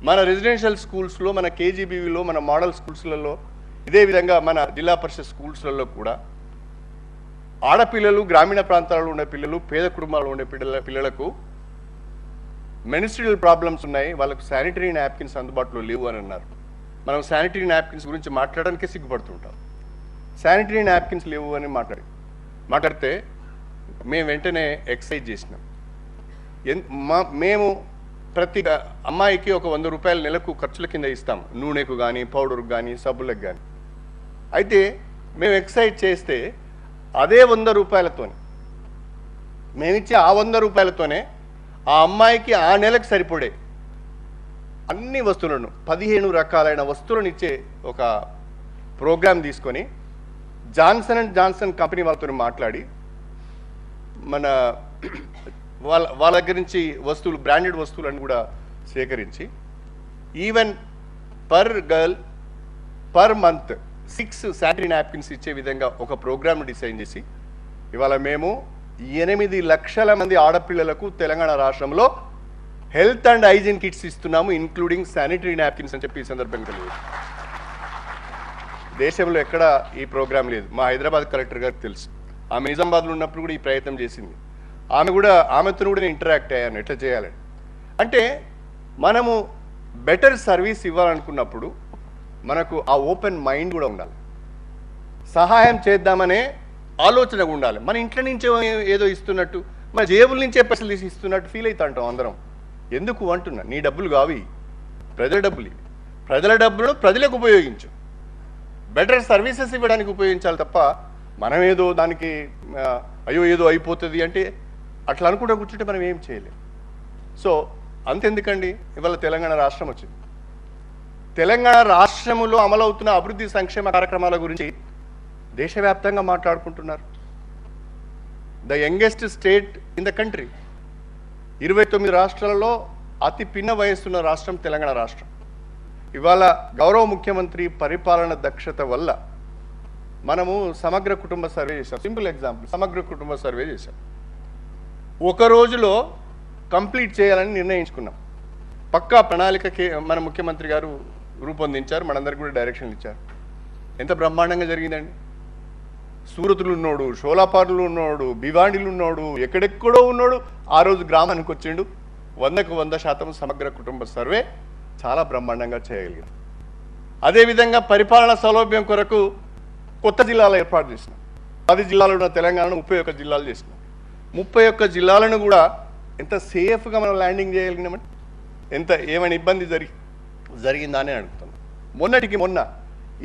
మన రెసిడెన్షియల్ స్కూల్స్లో, మన కేజీబీవీలో, మన మోడల్ స్కూల్స్లలో, ఇదే విధంగా మన జిల్లా పరిషత్ స్కూల్స్లలో కూడా ఆడపిల్లలు, గ్రామీణ ప్రాంతాల్లో ఉండే పిల్లలు, పేద కుటుంబాల్లో ఉండే పిల్లలకు మెనిస్ట్రియల్ ప్రాబ్లమ్స్ ఉన్నాయి, వాళ్ళకు శానిటరీ నాప్కిన్స్ అందుబాటులో లేవు అని అన్నారు. మనం శానిటరీ నాప్కిన్స్ గురించి మాట్లాడడానికే సిగ్గుపడుతుంటాం. శానిటరీ నాప్కిన్స్ లేవు అని మాట్లాడితే మేము వెంటనే ఎక్సైజ్ చేసినాం. మేము ప్రతి అమ్మాయికి ఒక 100 రూపాయల నెలకు ఖర్చుల కింద ఇస్తాం, నూనెకు కానీ, పౌడర్కు కానీ, సబ్బులకు కానీ. అయితే మేము ఎక్సైజ్ చేస్తే అదే 100 రూపాయలతోనే, మేమిచ్చే ఆ 100 రూపాయలతోనే ఆ అమ్మాయికి ఆ నెలకు సరిపడే అన్ని వస్తువులను, 15 రకాలైన వస్తువులను ఇచ్చే ఒక ప్రోగ్రాం తీసుకొని జాన్సన్ అండ్ జాన్సన్ కంపెనీ వాళ్ళతో మాట్లాడి మన వాళ్ళ దగ్గర నుంచి వస్తువులు, బ్రాండెడ్ వస్తువులను కూడా సేకరించి even per girl per month 6 sanitary napkins ఇచ్చే విధంగా ఒక ప్రోగ్రామ్ డిజైన్ చేసి ఇవాళ మేము 8 లక్షల మంది ఆడపిల్లలకు తెలంగాణ రాష్ట్రంలో హెల్త్ అండ్ హైజీన్ కిట్స్ ఇస్తున్నాము, ఇంక్లూడింగ్ శానిటరీ నాప్కిన్స్ అని చెప్పి ఈ సందర్భంగా తెలియదు. దేశంలో ఎక్కడ ఈ ప్రోగ్రాం లేదు. మా హైదరాబాద్ కలెక్టర్ గారికి తెలుసు, ఆమె నిజామాబాద్లో ఉన్నప్పుడు కూడా ఈ ప్రయత్నం చేసింది. ఆమెతో కూడా నేను ఇంటరాక్ట్ అయ్యాను ఎట్లా చేయాలని. అంటే మనము బెటర్ సర్వీస్ ఇవ్వాలనుకున్నప్పుడు మనకు ఆ ఓపెన్ మైండ్ కూడా ఉండాలి, సహాయం చేద్దామనే ఆలోచన ఉండాలి. మన ఇంట్లో నుంచే ఏదో ఇస్తున్నట్టు, మన జేబుల నుంచే పైసలు తీసి ఇస్తున్నట్టు ఫీల్ అవుతా ఉంటాం అందరం. ఎందుకు అంటున్నా, నీ డబ్బులు కావి, ప్రజల డబ్బులు ఇవి. ప్రజల డబ్బులను ప్రజలకు ఉపయోగించు, బెటర్ సర్వీసెస్ ఇవ్వడానికి ఉపయోగించాలి తప్ప మనం ఏదో దానికి అయ్యో ఏదో అయిపోతుంది అంటే అట్లా అనుకుంటూ కూర్చుంటే మనం ఏం చేయలేం. సో అంతెందుకండి, ఇవాళ తెలంగాణ రాష్ట్రం వచ్చింది. తెలంగాణ రాష్ట్రంలో అమలవుతున్న అభివృద్ధి సంక్షేమ కార్యక్రమాల గురించి దేశవ్యాప్తంగా మాట్లాడుకుంటున్నారు. The youngest state in the country. 29 రాష్ట్రాలలో అతి పిన్న వయస్సున్న రాష్ట్రం తెలంగాణ రాష్ట్రం. ఇవాళ గౌరవ ముఖ్యమంత్రి పరిపాలన దక్షత వల్ల మనము సమగ్ర కుటుంబ సర్వే చేశాం. సింపుల్ ఎగ్జాంపుల్, సమగ్ర కుటుంబ సర్వే చేశాం. ఒక రోజులో కంప్లీట్ చేయాలని నిర్ణయించుకున్నాం. పక్కా ప్రణాళిక మన ముఖ్యమంత్రి గారు రూపొందించారు, మనందరికీ కూడా డైరెక్షన్లు ఇచ్చారు. ఎంత బ్రహ్మాండంగా జరిగిందండి. సూరతులు ఉన్నాడు, షోలాపార్లు ఉన్నాడు, భివాండిలు ఉన్నాడు, ఎక్కడెక్కడో ఉన్నాడు. ఆ రోజు గ్రామానికి వచ్చిండు. 100కు 100% సమగ్ర కుటుంబ సర్వే చాలా బ్రహ్మాండంగా చేయగలిగాం. అదేవిధంగా పరిపాలన సౌలభ్యం కొరకు కొత్త జిల్లాలు ఏర్పాటు చేసినాం. 10 జిల్లాలు ఉన్న తెలంగాణను 31 జిల్లాలు చేసినాం. 31 జిల్లాలను కూడా ఎంత సేఫ్గా మనం ల్యాండింగ్ చేయగలిగినామని, ఏమైనా ఇబ్బంది జరిగిందా అని అడుగుతున్నాం. మొన్నటికి మొన్న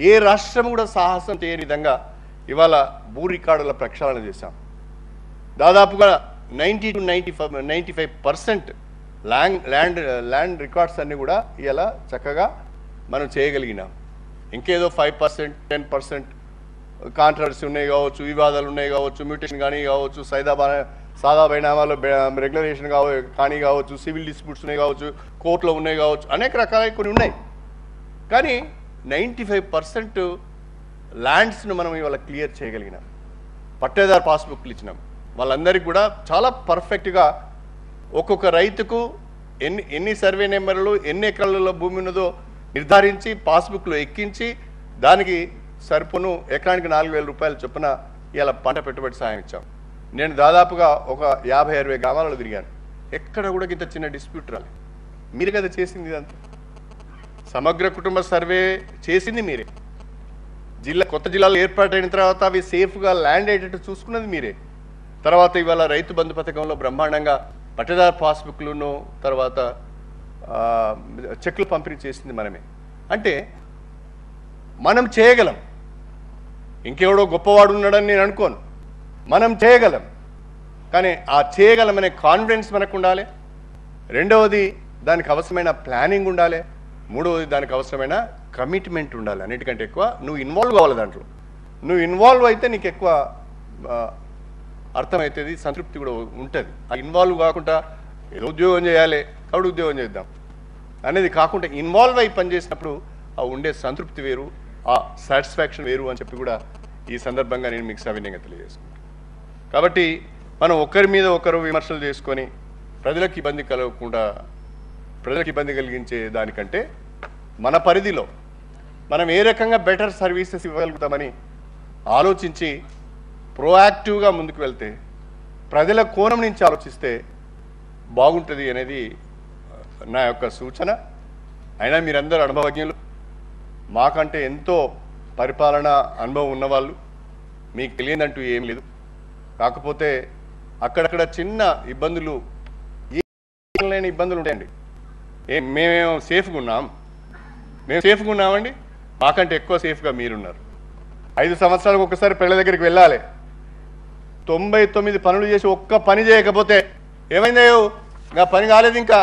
ఏ రాష్ట్రం కూడా సాహసం చేయని విధంగా ఇవాళ భూ రికార్డుల ప్రక్షాళన చేశాం. దాదాపుగా 90 to 95% ల్యాండ్ రికార్డ్స్ అన్నీ కూడా ఇలా చక్కగా మనం చేయగలిగినాం. ఇంకేదో 5%, 10% కాంట్రవర్సీ ఉన్నాయి కావచ్చు, వివాదాలు ఉన్నాయి కావచ్చు, మ్యూటేషన్ కానీ కావచ్చు, సాదా పరిణామాలు రెగ్యులరేషన్ కానీ కావచ్చు, సివిల్ డిస్ప్యూట్స్ ఉన్నాయి కావచ్చు, కోర్టులో ఉన్నాయి కావచ్చు, అనేక రకాల కొన్ని ఉన్నాయి. కానీ 95% ల్యాండ్స్ను మనం ఇవాళ క్లియర్ చేయగలిగినాం. పట్టేదారు పాస్బుక్లు ఇచ్చినాం. వాళ్ళందరికీ కూడా చాలా పర్ఫెక్ట్గా ఒక్కొక్క రైతుకు ఎన్ని సర్వే నెంబర్లు, ఎన్ని ఎకరాలలో భూమి ఉన్నదో నిర్ధారించి పాస్బుక్లో ఎక్కించి దానికి సరిపోను ఎకరానికి 4,000 రూపాయలు చొప్పున ఇలా పంట పెట్టుబడి సాయం ఇచ్చాం. నేను దాదాపుగా ఒక 50-60 గ్రామాలలో తిరిగాను. ఎక్కడ కూడా ఇంత చిన్న డిస్ప్యూట్ రాలేదు. మీరు కదా చేసింది ఇదంతా. సమగ్ర కుటుంబ సర్వే చేసింది మీరే. కొత్త జిల్లాలు ఏర్పాటైన తర్వాత అవి సేఫ్గా ల్యాండ్ అయ్యేటట్టు చూసుకున్నది మీరే. తర్వాత ఇవాళ రైతు బంధు పథకంలో బ్రహ్మాండంగా పట్టేదారు పాస్బుక్లను, తర్వాత చెక్లు పంపిణీ చేసింది మనమే. అంటే మనం చేయగలం. ఇంకెవడో గొప్పవాడు ఉన్నాడని నేను అనుకోను. మనం చేయగలం. కానీ ఆ చేయగలమనే కాన్ఫిడెన్స్ మనకు ఉండాలి. రెండవది దానికి అవసరమైన ప్లానింగ్ ఉండాలి. మూడవది దానికి అవసరమైన కమిట్మెంట్ ఉండాలి. అన్నిటికంటే ఎక్కువ నువ్వు ఇన్వాల్వ్ కావాలి దాంట్లో. నువ్వు ఇన్వాల్వ్ అయితే నీకు ఎక్కువ అర్థమవుతుంది, సంతృప్తి కూడా ఉంటుంది. ఆ ఇన్వాల్వ్ కాకుండా ఏదో ఉద్యోగం చేయాలి కాబట్టి ఉద్యోగం చేద్దాం అనేది కాకుండా ఇన్వాల్వ్ అయి పనిచేసినప్పుడు ఆ ఉండే సంతృప్తి వేరు, ఆ సాటిస్ఫాక్షన్ వేరు అని చెప్పి కూడా ఈ సందర్భంగా నేను మీకు సవినయంగా తెలియజేసుకుంటాను. కాబట్టి మనం ఒకరి మీద ఒకరు విమర్శలు చేసుకొని ప్రజలకు ఇబ్బంది కలగకుండా ప్రజలకు ఇబ్బంది కలిగించే దానికంటే మన పరిధిలో మనం ఏ రకంగా బెటర్ సర్వీసెస్ ఇవ్వగలుగుతామని ఆలోచించి ప్రోయాక్టివ్గా ముందుకు వెళ్తే ప్రజల కోణం నుంచి ఆలోచిస్తే బాగుంటుంది అనేది నా యొక్క సూచన. అయినా మీరందరూ అనుభవజ్ఞులు, మాకంటే ఎంతో పరిపాలన అనుభవం ఉన్నవాళ్ళు, మీకు తెలియదంటూ ఏం లేదు. కాకపోతే అక్కడక్కడ చిన్న ఇబ్బందులు, లేని ఇబ్బందులు ఉంటాయండి. మేమేమో సేఫ్గా ఉన్నాం, మేము సేఫ్గా ఉన్నామండి, మాకంటే ఎక్కువ సేఫ్గా మీరున్నారు. 5 సంవత్సరాలకు ఒకసారి పిల్లల దగ్గరికి వెళ్ళాలి. 99 పనులు చేసి ఒక్క పని చేయకపోతే ఏమైందో ఇంకా పని కాలేదు, ఇంకా